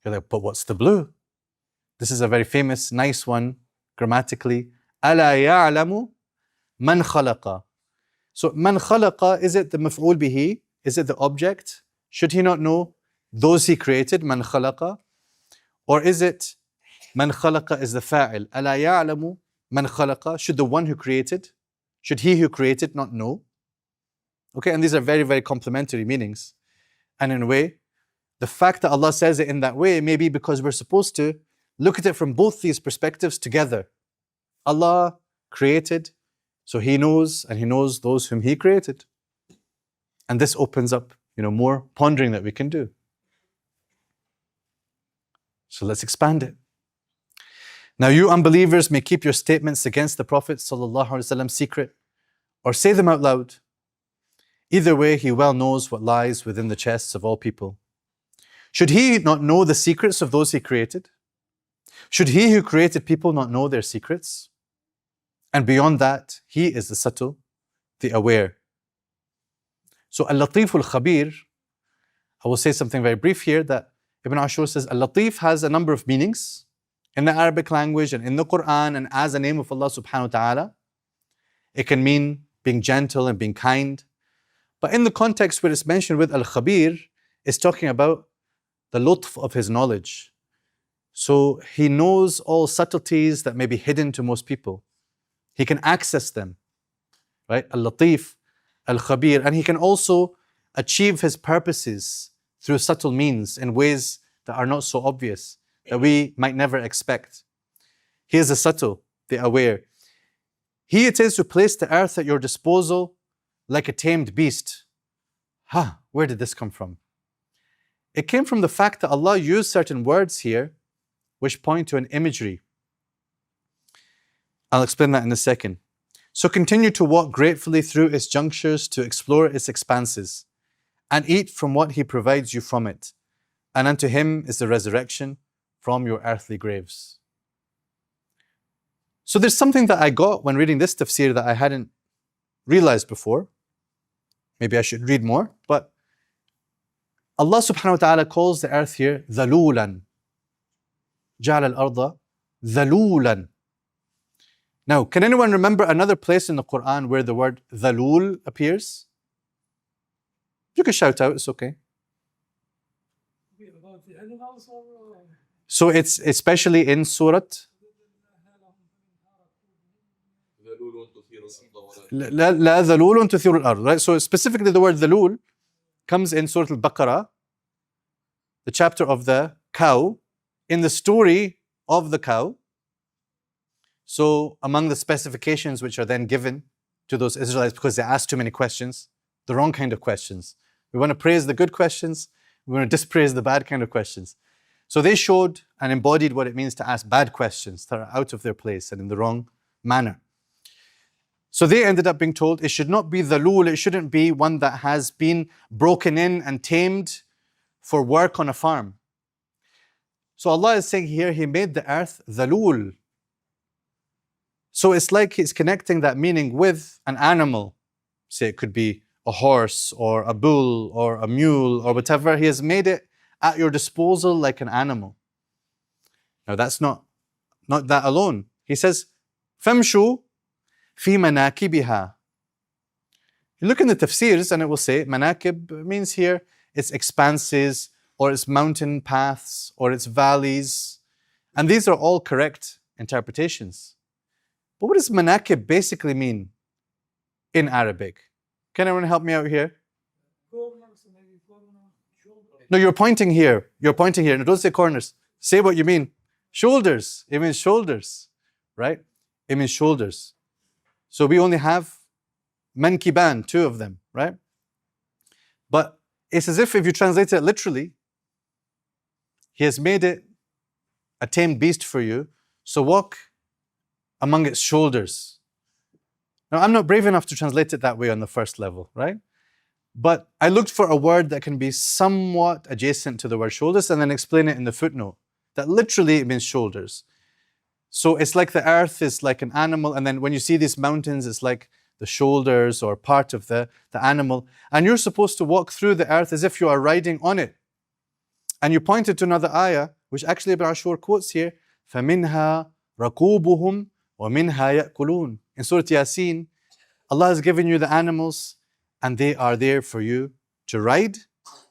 Speaker 1: you're like, but what's the blue? This is a very famous, nice one, grammatically. أَلَا يَعْلَمُ مَنْ خَلَقَ. So, man khalaqa, is it the maf'ul bihi? Is it the object? Should he not know those he created, man khalaqa? Or is it man khalaqa is the fa'il? أَلَا يَعْلَمُ مَنْ خَلَقَ. Should the one who created, should he who created not know? Okay, and these are very, very complementary meanings. And in a way, the fact that Allah says it in that way may be because we're supposed to look at it from both these perspectives together. Allah created, so He knows, and He knows those whom He created. And this opens up, more pondering that we can do. So let's expand it. Now you unbelievers may keep your statements against the Prophet ﷺ secret, or say them out loud. Either way, he well knows what lies within the chests of all people. Should he not know the secrets of those he created? Should he who created people not know their secrets? And beyond that, he is the subtle, the aware. So al-Latif al-Khabir, I will say something very brief here, that Ibn Ashur says al-Latif has a number of meanings in the Arabic language and in the Quran and as a name of Allah subhanahu wa ta'ala. It can mean being gentle and being kind. But in the context where it's mentioned with al-Khabir, it's talking about the lutf of his knowledge. So he knows all subtleties that may be hidden to most people. He can access them, right? Al-Latif, Al-Khabir. And he can also achieve his purposes through subtle means in ways that are not so obvious, that we might never expect. He is the subtle, the aware. He it is who placed the earth at your disposal like a tamed beast. Where did this come from? It came from the fact that Allah used certain words here which point to an imagery. I'll explain that in a second. So continue to walk gratefully through its junctures to explore its expanses and eat from what He provides you from it. And unto Him is the resurrection from your earthly graves. So there's something that I got when reading this tafsir that I hadn't realized before. Maybe I should read more, but Allah subhanahu wa ta'ala calls the earth here dhalulan. Ja'ala al-arda dhalulan. Now, can anyone remember another place in the Quran where the word dhalul appears? You can shout out, it's okay. So it's especially in Surat. لا ذلول تثير الأرض. Right? So specifically the word dhalul comes in Surah Al-Baqarah, the chapter of the cow, in the story of the cow. So among the specifications which are then given to those Israelites because they asked too many questions, the wrong kind of questions. We want to praise the good questions, we want to dispraise the bad kind of questions. So they showed and embodied what it means to ask bad questions that are out of their place and in the wrong manner. So they ended up being told it should not be dhalul, it shouldn't be one that has been broken in and tamed for work on a farm. So Allah is saying here, He made the earth dhalul. So it's like He's connecting that meaning with an animal. Say it could be a horse or a bull or a mule or whatever. He has made it at your disposal like an animal. Now that's not that alone. He says, فَامْشُوا فِي مَنَاكِبِهَا. You look in the tafsirs and it will say, manakib means here its expanses or its mountain paths or its valleys. And these are all correct interpretations. But what does manakib basically mean in Arabic? Can anyone help me out here? No, you're pointing here. You're pointing here. No, don't say corners. Say what you mean. Shoulders. It means shoulders, right? It means shoulders. So we only have mankiban, two of them, right? But it's as if you translate it literally, He has made it a tame beast for you, so walk among its shoulders. Now, I'm not brave enough to translate it that way on the first level, right? But I looked for a word that can be somewhat adjacent to the word shoulders and then explain it in the footnote, that literally it means shoulders. So it's like the earth is like an animal, and then when you see these mountains, it's like the shoulders or part of the animal. And you're supposed to walk through the earth as if you are riding on it. And you pointed to another ayah, which actually Ibn Ashur quotes here, فَمِنْهَا رَكُوبُهُمْ وَمِنْهَا يَأْكُلُونَ. In Surah Yasin, Allah has given you the animals, and they are there for you to ride.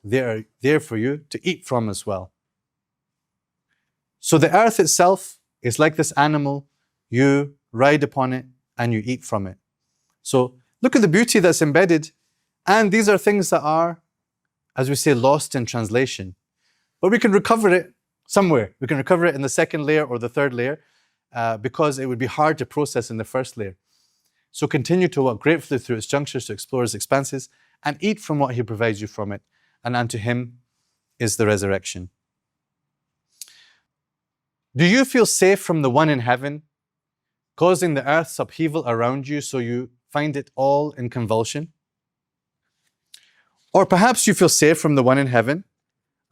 Speaker 1: They are there for you to eat from as well. So the earth itself is like this animal. You ride upon it and you eat from it. So look at the beauty that's embedded. And these are things that are, as we say, lost in translation. But we can recover it somewhere. We can recover it in the second layer or the third layer because it would be hard to process in the first layer. So continue to walk gratefully through its junctures to explore its expanses and eat from what He provides you from it. And unto Him is the resurrection. Do you feel safe from the one in heaven, causing the earth's upheaval around you so you find it all in convulsion? Or perhaps you feel safe from the one in heaven,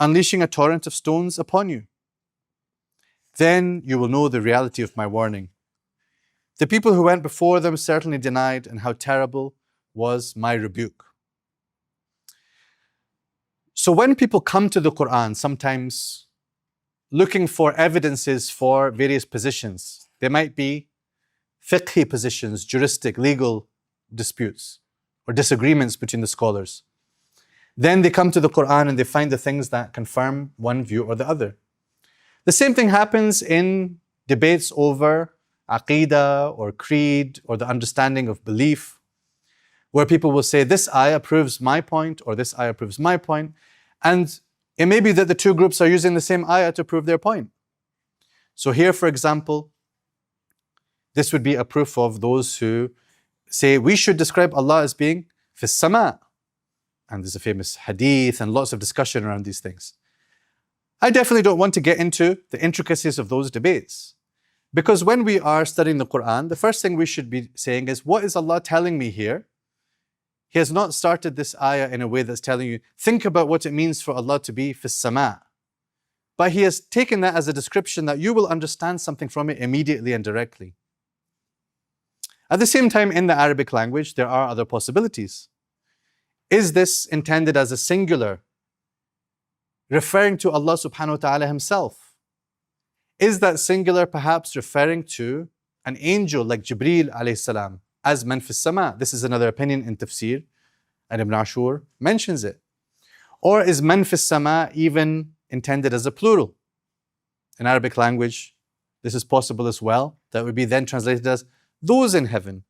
Speaker 1: unleashing a torrent of stones upon you. Then you will know the reality of my warning. The people who went before them certainly denied, and how terrible was my rebuke. So when people come to the Quran, sometimes looking for evidences for various positions, they might be fiqhi positions, juristic, legal disputes, or disagreements between the scholars. Then they come to the Quran and they find the things that confirm one view or the other. The same thing happens in debates over aqidah or creed or the understanding of belief, where people will say, this ayah proves my point or this ayah proves my point. And it may be that the two groups are using the same ayah to prove their point. So here, for example, this would be a proof of those who say we should describe Allah as being fis sama. And there's a famous hadith and lots of discussion around these things. I definitely don't want to get into the intricacies of those debates. Because when we are studying the Quran, the first thing we should be saying is, what is Allah telling me here? He has not started this ayah in a way that's telling you, think about what it means for Allah to be fis sama. But He has taken that as a description that you will understand something from it immediately and directly. At the same time, in the Arabic language, there are other possibilities. Is this intended as a singular, referring to Allah subhanahu wa ta'ala Himself? Is that singular perhaps referring to an angel like Jibreel alayhi salam as man fis sama? This is another opinion in Tafsir, and Ibn Ashur mentions it. Or is man fis sama even intended as a plural? In Arabic language, this is possible as well. That would be then translated as those in heaven,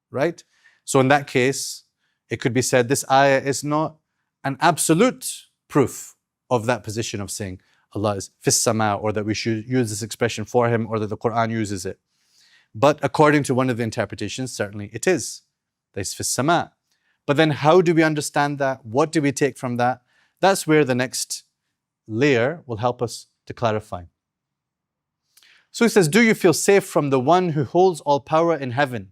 Speaker 1: right? So in that case, it could be said this ayah is not an absolute proof of that position of saying Allah is fis sama, or that we should use this expression for Him, or that the Quran uses it. But according to one of the interpretations, certainly it is. That is fis sama. But then how do we understand that? What do we take from that? That's where the next layer will help us to clarify. So he says, do you feel safe from the one who holds all power in heaven,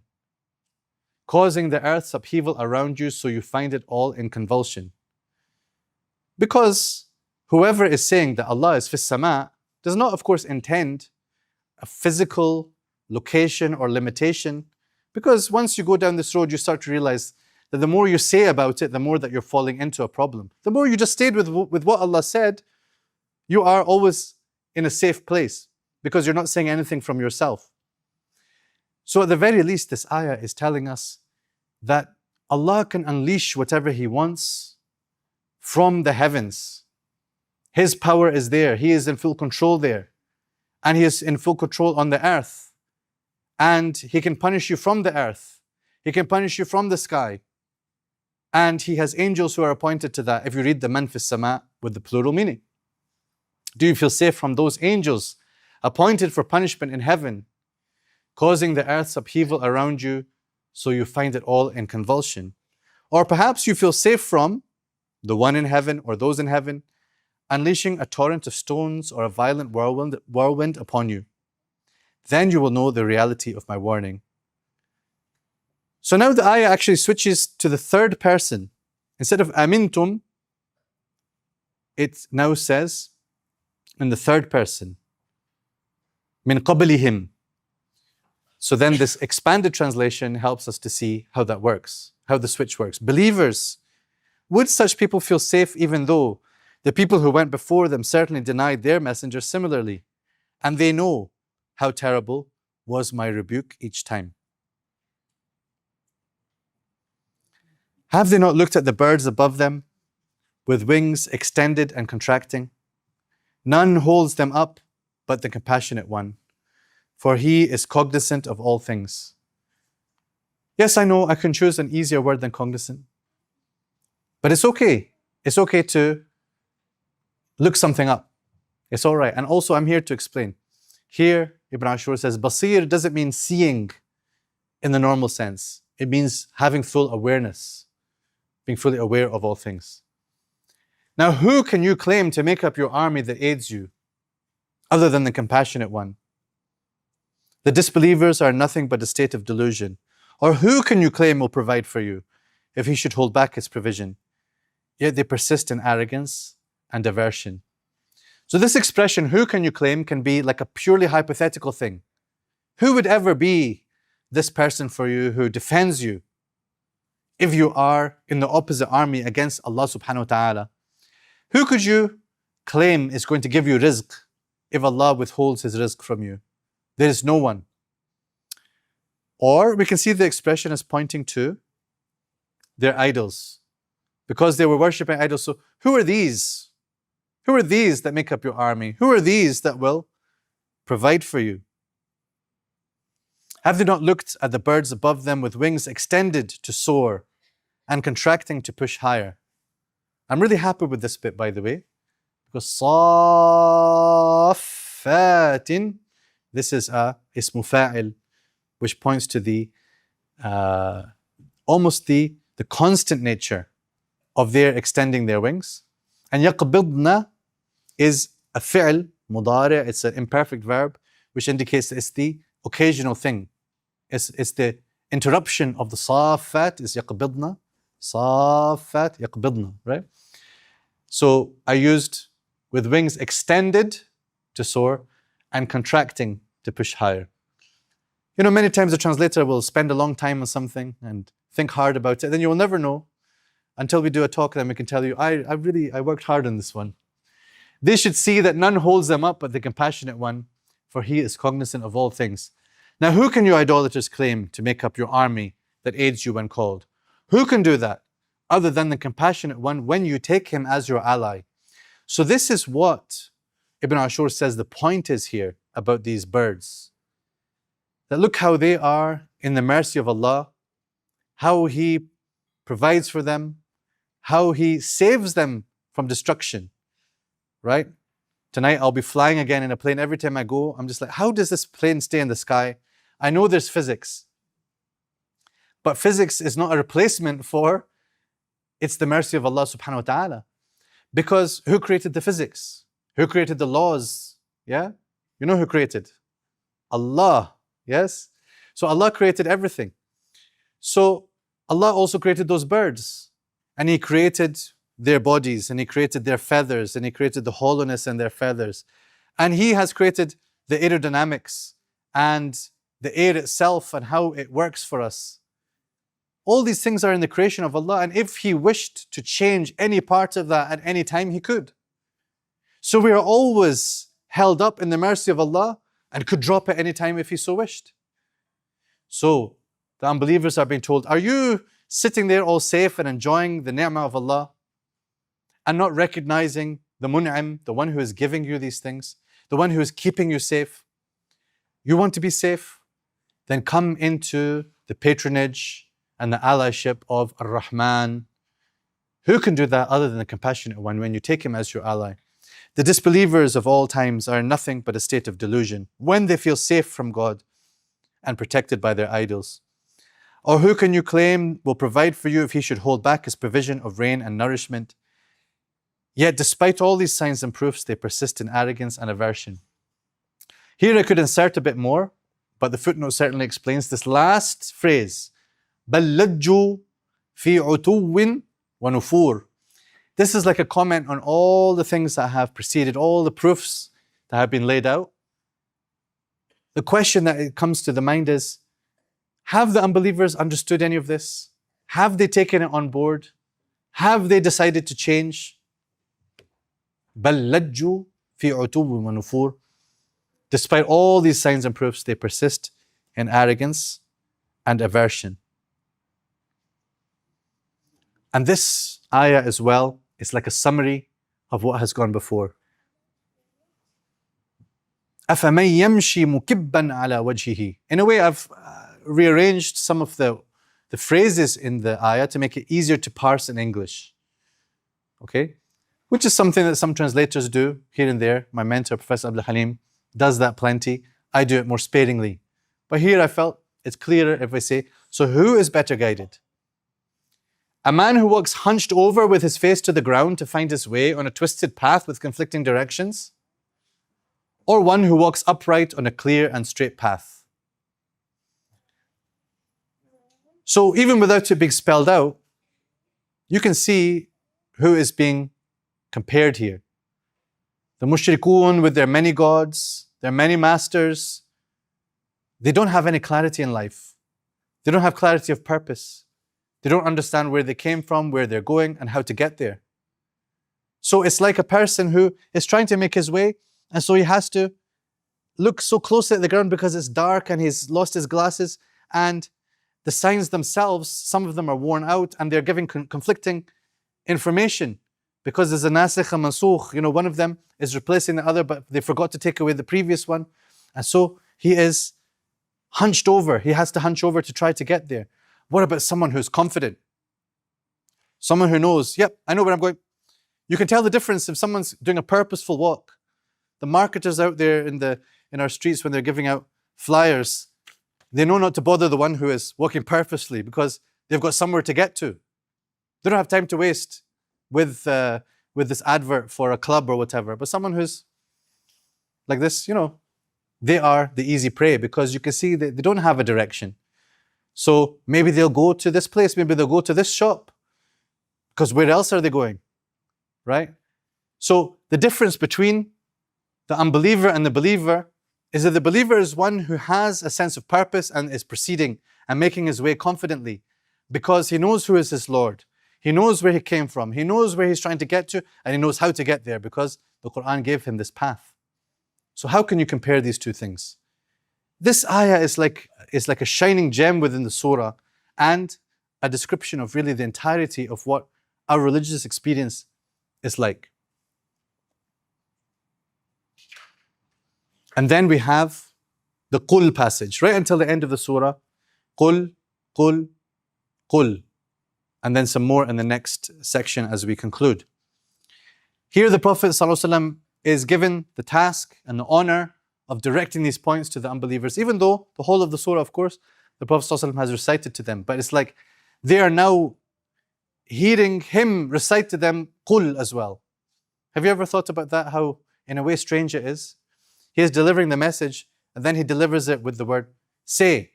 Speaker 1: causing the earth's upheaval around you so you find it all in convulsion? Because whoever is saying that Allah is fis sama does not, of course, intend a physical location or limitation, because once you go down this road, you start to realize that the more you say about it, the more that you're falling into a problem. The more you just stayed with what Allah said, you are always in a safe place, because you're not saying anything from yourself. So at the very least, this ayah is telling us that Allah can unleash whatever He wants from the heavens. His power is there. He is in full control there. And He is in full control on the earth. And He can punish you from the earth. He can punish you from the sky. And He has angels who are appointed to that, if you read the man fis sama with the plural meaning. Do you feel safe from those angels appointed for punishment in heaven, causing the earth's upheaval around you so you find it all in convulsion? Or perhaps you feel safe from the one in heaven or those in heaven, unleashing a torrent of stones or a violent whirlwind upon you. Then you will know the reality of my warning. So now the ayah actually switches to the third person. Instead of amintum, it now says in the third person, min qablihim. So then this expanded translation helps us to see how that works, how the switch works. Believers, would such people feel safe even though the people who went before them certainly denied their messenger similarly, and they know how terrible was my rebuke each time? Have they not looked at the birds above them, with wings extended and contracting? None holds them up but the compassionate one, for He is cognizant of all things. Yes, I know I can choose an easier word than cognizant, but it's okay. It's okay to look something up. It's all right. And also, I'm here to explain. Here, Ibn Ashur says, Basir doesn't mean seeing in the normal sense. It means having full awareness, being fully aware of all things. Now, who can you claim to make up your army that aids you, other than the compassionate one? The disbelievers are nothing but a state of delusion. Or who can you claim will provide for you, if He should hold back His provision? Yet they persist in arrogance and diversion. So this expression, who can you claim, can be like a purely hypothetical thing. Who would ever be this person for you who defends you if you are in the opposite army against Allah subhanahu wa ta'ala? Who could you claim is going to give you rizq if Allah withholds His rizq from you? There is no one. Or we can see the expression as pointing to their idols, because they were worshipping idols. So who are these? Who are these that make up your army? Who are these that will provide for you? Have they not looked at the birds above them with wings extended to soar and contracting to push higher? I'm really happy with this bit, by the way, because صَافَّاتٍ, this is a ismu fa'il, which points to the almost the constant nature of their extending their wings. And يَقْبِضْنَ is a fi'l, mudari', it's an imperfect verb, which indicates that it's the occasional thing. It's the interruption of the صَافَّات is يَقْبِضْنَ, صَافَّات, يَقْبِضْنَ, right? So I used with wings extended to soar and contracting to push higher. You know, many times the translator will spend a long time on something and think hard about it. Then you will never know until we do a talk, then we can tell you, I worked hard on this one. They should see that none holds them up but the compassionate one, for He is cognizant of all things. Now, who can you idolaters claim to make up your army that aids you when called? Who can do that other than the compassionate one when you take Him as your ally? So this is what Ibn Ashur says the point is here about these birds. That look how they are in the mercy of Allah, how He provides for them, how He saves them from destruction, right? Tonight I'll be flying again in a plane. Every time I go, I'm just like, how does this plane stay in the sky? I know there's physics, but physics is not a replacement for it's the mercy of Allah subhanahu wa ta'ala. Because who created the physics? Who created the laws? Yeah? You know who created? Allah. Yes? So Allah created everything. So Allah also created those birds. And He created their bodies, and He created their feathers, and He created the hollowness in their feathers. And He has created the aerodynamics and the air itself and how it works for us. All these things are in the creation of Allah, and if He wished to change any part of that at any time, He could. So we are always held up in the mercy of Allah and could drop at any time if He so wished. So the unbelievers are being told, are you sitting there all safe and enjoying the ni'mah of Allah and not recognizing the mun'im, the one who is giving you these things, the one who is keeping you safe? You want to be safe? Then come into the patronage and the allyship of Ar-Rahman, Who can do that other than the compassionate one when you take him as your ally? The disbelievers of all times are nothing but a state of delusion when they feel safe from God and protected by their idols. Or who can you claim will provide for you if he should hold back his provision of rain and nourishment? Yet despite all these signs and proofs, they persist in arrogance and aversion. Here I could insert a bit more, but the footnote certainly explains this last phrase. بَلْ لَجُّوا فِي عُتُوٍّ وَنُفُورٍ. This is like a comment on all the things that have preceded, all the proofs that have been laid out. The question that comes to the mind is, have the unbelievers understood any of this? Have they taken it on board? Have they decided to change? بَلْ لَجُّوا فِي عُتُوٍّ وَنُفُورٍ. Despite all these signs and proofs, they persist in arrogance and aversion. And this ayah as well is like a summary of what has gone before. أَفَمَنْ يَمْشِي مُكِبًّا عَلَى وَجْهِهِ. In a way, I've rearranged some of the phrases in the ayah to make it easier to parse in English. Okay? Which is something that some translators do here and there. My mentor, Professor Abdul Halim, does that plenty. I do it more sparingly. But here I felt it's clearer if I say, so who is better guided? A man who walks hunched over with his face to the ground to find his way on a twisted path with conflicting directions? Or one who walks upright on a clear and straight path? So even without it being spelled out, you can see who is being compared here. The mushrikun with their many gods, their many masters, they don't have any clarity in life. They don't have clarity of purpose. They don't understand where they came from, where they're going, and how to get there. So it's like a person who is trying to make his way, and so he has to look so closely at the ground because it's dark and he's lost his glasses, and the signs themselves, some of them are worn out and they're giving conflicting information because there's a nasikh and mansukh. One of them is replacing the other, but they forgot to take away the previous one. And so he is hunched over. He has to hunch over to try to get there. What about someone who's confident? Someone who knows, yep, I know where I'm going. You can tell the difference if someone's doing a purposeful walk. The marketers out there in our streets, when they're giving out flyers, they know not to bother the one who is walking purposely because they've got somewhere to get to. They don't have time to waste with this advert for a club or whatever. But someone who's like this, they are the easy prey because you can see that they don't have a direction. So maybe they'll go to this place, maybe they'll go to this shop, because where else are they going, right? So the difference between the unbeliever and the believer is that the believer is one who has a sense of purpose and is proceeding and making his way confidently because he knows who is his Lord. He knows where he came from. He knows where he's trying to get to, and he knows how to get there because the Quran gave him this path. So how can you compare these two things? This ayah is like a shining gem within the surah and a description of really the entirety of what our religious experience is like. And then we have the Qul passage, right until the end of the surah. Qul, Qul, Qul. And then some more in the next section as we conclude. Here the Prophet ﷺ is given the task and the honor of directing these points to the unbelievers, even though the whole of the surah, of course, the Prophet ﷺ has recited to them. But it's like they are now hearing him recite to them Qul as well. Have you ever thought about that? How in a way strange it is? He is delivering the message and then he delivers it with the word say.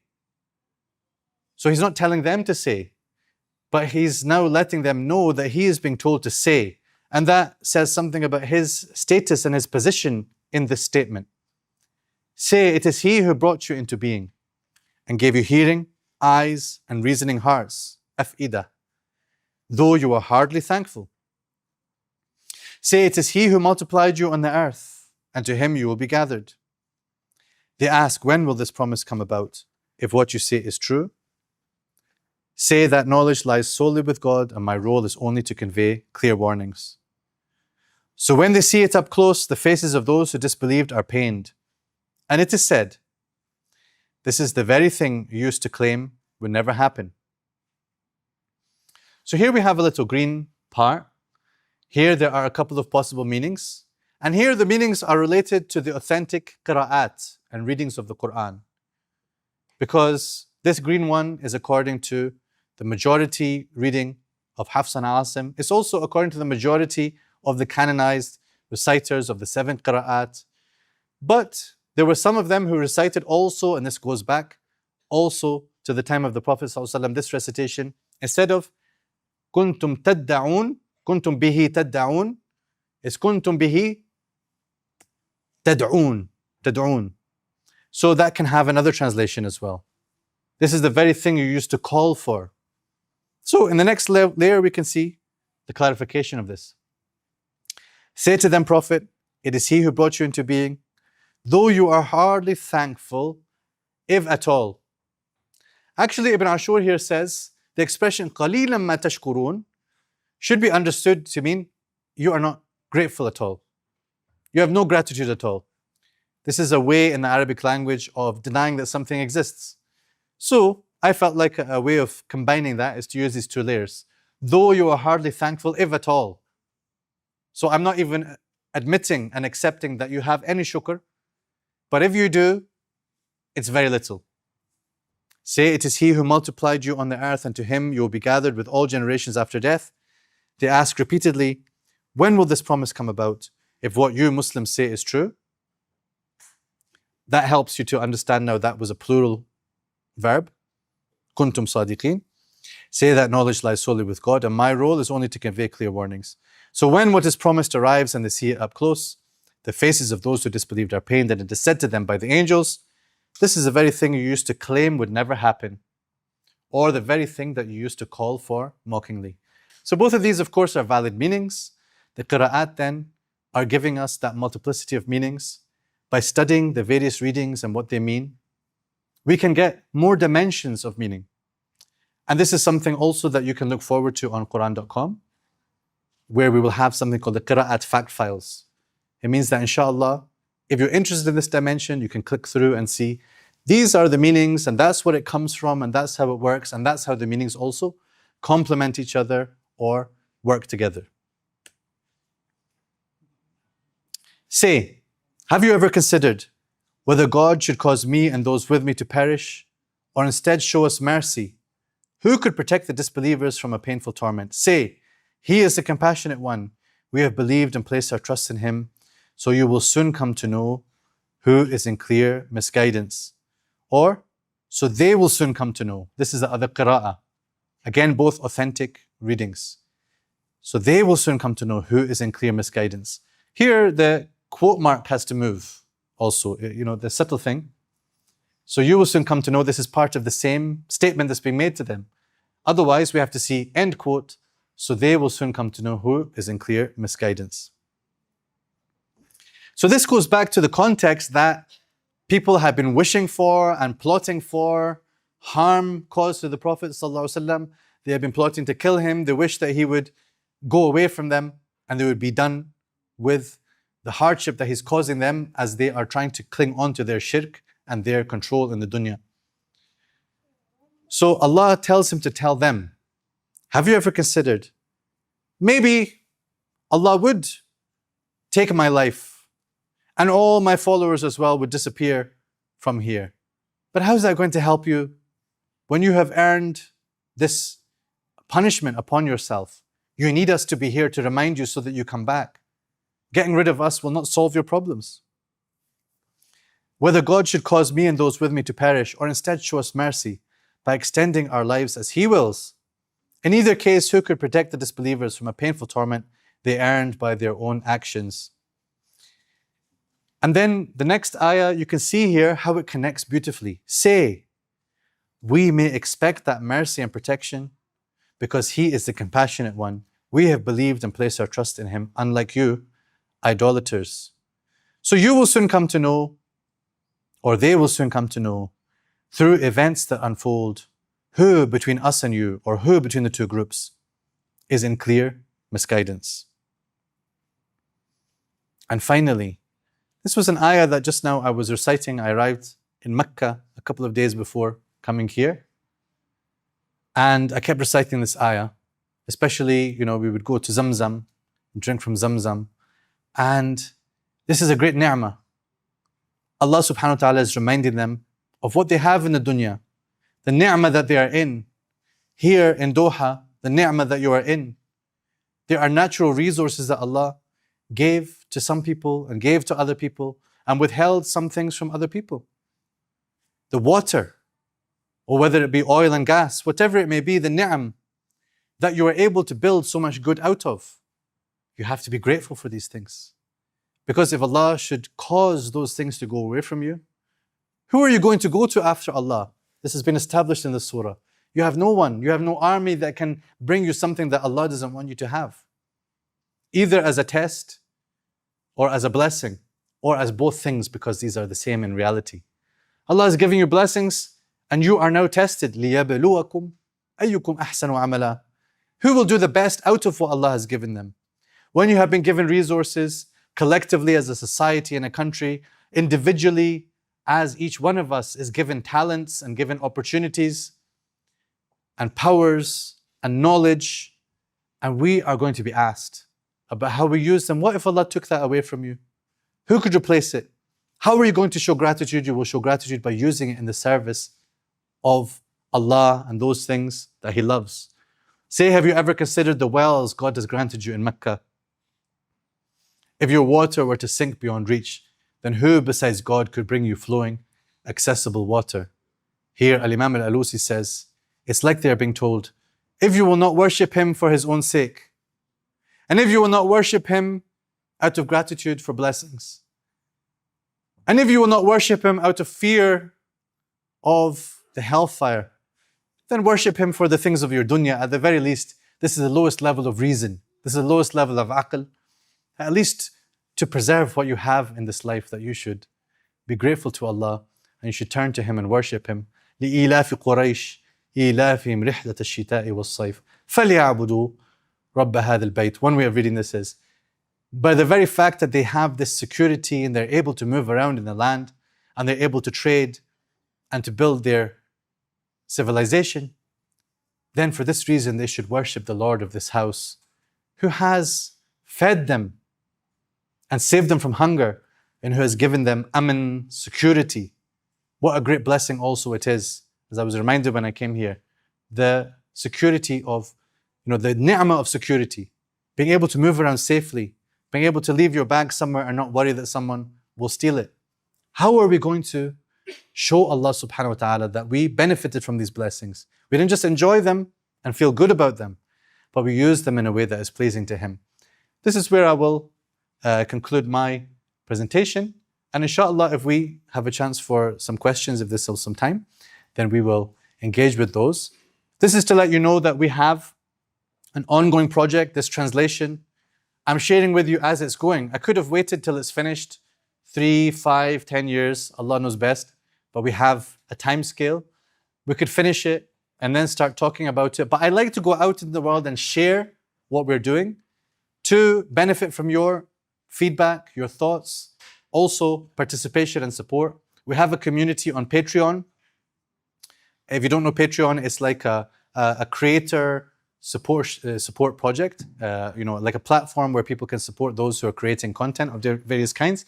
Speaker 1: So he's not telling them to say, but he's now letting them know that he is being told to say. And that says something about his status and his position in this statement. Say, it is he who brought you into being and gave you hearing, eyes, and reasoning hearts, af'idah, though you are hardly thankful. Say, it is he who multiplied you on the earth, and to him you will be gathered. They ask, when will this promise come about, if what you say is true? Say that knowledge lies solely with God, and my role is only to convey clear warnings. So when they see it up close, the faces of those who disbelieved are pained. And it is said, this is the very thing you used to claim would never happen. So here we have a little green part. Here there are a couple of possible meanings. And here the meanings are related to the authentic qira'at and readings of the Quran. Because this green one is according to the majority reading of Hafs and Asim. It's also according to the majority of the canonized reciters of the 7 qira'at. But there were some of them who recited also, and this goes back also to the time of the Prophet ﷺ, this recitation, instead of kuntum tadda'un, kuntum bihi tadda'un, it's kuntum bihi tad'un, tad'un. So that can have another translation as well. This is the very thing you used to call for. So in the next layer we can see the clarification of this. Say to them, Prophet, it is He who brought you into being, though you are hardly thankful, if at all. Actually, Ibn Ashur here says the expression قَلِيلًا مَا تَشْكُرُونَ should be understood to mean you are not grateful at all. You have no gratitude at all. This is a way in the Arabic language of denying that something exists. So I felt like a way of combining that is to use these two layers. Though you are hardly thankful, if at all. So I'm not even admitting and accepting that you have any shukr, but if you do, it's very little. Say, it is He who multiplied you on the earth, and to Him you will be gathered with all generations after death. They ask repeatedly, when will this promise come about, if what you Muslims say is true? That helps you to understand now that was a plural verb. Kuntum sadiqeen. Say that knowledge lies solely with God, and my role is only to convey clear warnings. So when what is promised arrives and they see it up close, the faces of those who disbelieved are pained, and it is said to them by the angels, this is the very thing you used to claim would never happen, or the very thing that you used to call for mockingly. So both of these, of course, are valid meanings. The qira'at then are giving us that multiplicity of meanings. By studying the various readings and what they mean, we can get more dimensions of meaning. And this is something also that you can look forward to on Quran.com, where we will have something called the qira'at fact files. It means that inshallah, if you're interested in this dimension, you can click through and see these are the meanings, and that's what it comes from, and that's how it works, and that's how the meanings also complement each other or work together. Say, have you ever considered whether God should cause me and those with me to perish, or instead show us mercy? Who could protect the disbelievers from a painful torment? Say, He is the compassionate one. We have believed and placed our trust in Him, so you will soon come to know who is in clear misguidance. Or, so they will soon come to know. This is the other qira'ah. Again, both authentic readings. So they will soon come to know who is in clear misguidance. Here, the quote mark has to move also, the subtle thing. So you will soon come to know, this is part of the same statement that's being made to them. Otherwise, we have to see end quote, so they will soon come to know who is in clear misguidance. So this goes back to the context that people have been wishing for and plotting for harm caused to the Prophet ﷺ. They have been plotting to kill him. They wish that he would go away from them and they would be done with the hardship that he's causing them as they are trying to cling on to their shirk and their control in the dunya. So Allah tells him to tell them, have you ever considered, maybe Allah would take my life and all my followers as well would disappear from here. But how is that going to help you when you have earned this punishment upon yourself? You need us to be here to remind you so that you come back. Getting rid of us will not solve your problems. Whether God should cause me and those with me to perish, or instead show us mercy by extending our lives as He wills. In either case, who could protect the disbelievers from a painful torment they earned by their own actions? And then the next ayah, you can see here how it connects beautifully. Say, we may expect that mercy and protection because He is the compassionate one. We have believed and placed our trust in Him, unlike you, idolaters. So you will soon come to know, or they will soon come to know, through events that unfold, who between us and you, or who between the two groups, is in clear misguidance. And finally, this was an ayah that just now I was reciting. I arrived in Mecca a couple of days before coming here. And I kept reciting this ayah. Especially, we would go to Zamzam, drink from Zamzam. And this is a great ni'mah. Allah subhanahu wa ta'ala is reminding them of what they have in the dunya, the ni'mah that they are in. Here in Doha, the ni'mah that you are in. There are natural resources that Allah gave to some people and gave to other people and withheld some things from other people. The water, or whether it be oil and gas, whatever it may be, the ni'am that you are able to build so much good out of. You have to be grateful for these things. Because if Allah should cause those things to go away from you, who are you going to go to after Allah? This has been established in the surah. You have no one, you have no army that can bring you something that Allah doesn't want you to have. Either as a test, or as a blessing, or as both things, because these are the same in reality. Allah is giving you blessings, and you are now tested. لِيَبْلُوَكُمْ أَيُّكُمْ أَحْسَنُ عَمَلًا. Who will do the best out of what Allah has given them? When you have been given resources, collectively as a society and a country, individually, as each one of us is given talents and given opportunities and powers and knowledge, and we are going to be asked about how we use them. What if Allah took that away from you? Who could replace it? How are you going to show gratitude? You will show gratitude by using it in the service of Allah and those things that He loves. Say, have you ever considered the wells God has granted you in Mecca? If your water were to sink beyond reach, then who besides God could bring you flowing, accessible water? Here, Al-Imam Al-Alusi says, it's like they are being told, if you will not worship Him for His own sake, and if you will not worship Him out of gratitude for blessings, and if you will not worship Him out of fear of the hellfire, then worship Him for the things of your dunya. At the very least, this is the lowest level of reason. This is the lowest level of aql. At least to preserve what you have in this life, that you should be grateful to Allah and you should turn to Him and worship Him. لِإِيلَافِ قُرَيْشٍ إِيلَافِهِمْ رِحْلَةَ الشِّتَاءِ وَالصَّيْفِ فَلْيَعْبُدُوا رَبَّ هَذَا الْبَيْتِ. One way of reading this is, by the very fact that they have this security and they're able to move around in the land and they're able to trade and to build their civilization, then for this reason they should worship the Lord of this house, who has fed them and saved them from hunger, and who has given them aman, security. What a great blessing also it is, as I was reminded when I came here, the security of, the ni'mah of security, being able to move around safely, being able to leave your bag somewhere and not worry that someone will steal it. How are we going to show Allah subhanahu wa ta'ala that we benefited from these blessings? We didn't just enjoy them and feel good about them, but we use them in a way that is pleasing to Him. This is where I will conclude my presentation. And inshallah, if we have a chance for some questions, if there's still some time, then we will engage with those. This is to let you know that we have an ongoing project, this translation. I'm sharing with you as it's going. I could have waited till it's finished, 3, 5, 10 years, Allah knows best, but we have a time scale. We could finish it and then start talking about it. But I like to go out in the world and share what we're doing to benefit from your feedback, your thoughts, also participation and support. We have a community on Patreon. If you don't know Patreon, it's like a creator support project, like a platform where people can support those who are creating content of various kinds.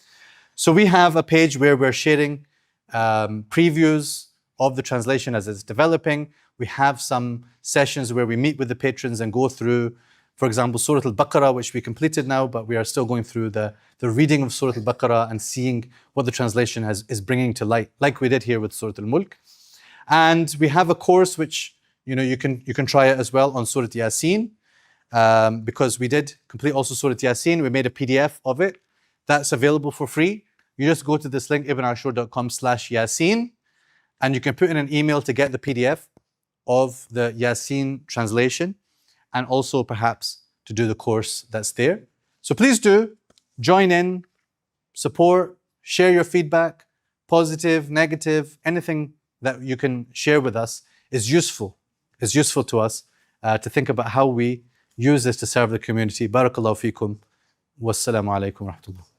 Speaker 1: So we have a page where we're sharing previews of the translation as it's developing. We have some sessions where we meet with the patrons and go through, for example, Surah Al-Baqarah, which we completed now, but we are still going through the reading of Surah Al-Baqarah and seeing what the translation is bringing to light, like we did here with Surah Al-Mulk. And we have a course which, you can try it as well on Surah Yasin, because we did complete also Surah Yasin. We made a PDF of it. That's available for free. You just go to this link, ibnashur.com/Yasin, and you can put in an email to get the PDF of the Yasin translation, and also perhaps to do the course that's there. So please do join in, support, share your feedback, positive, negative, anything that you can share with us is useful. It's useful to us to think about how we use this to serve the community. Barakallahu feekum. Wassalamu alaikum wa rahmatullah.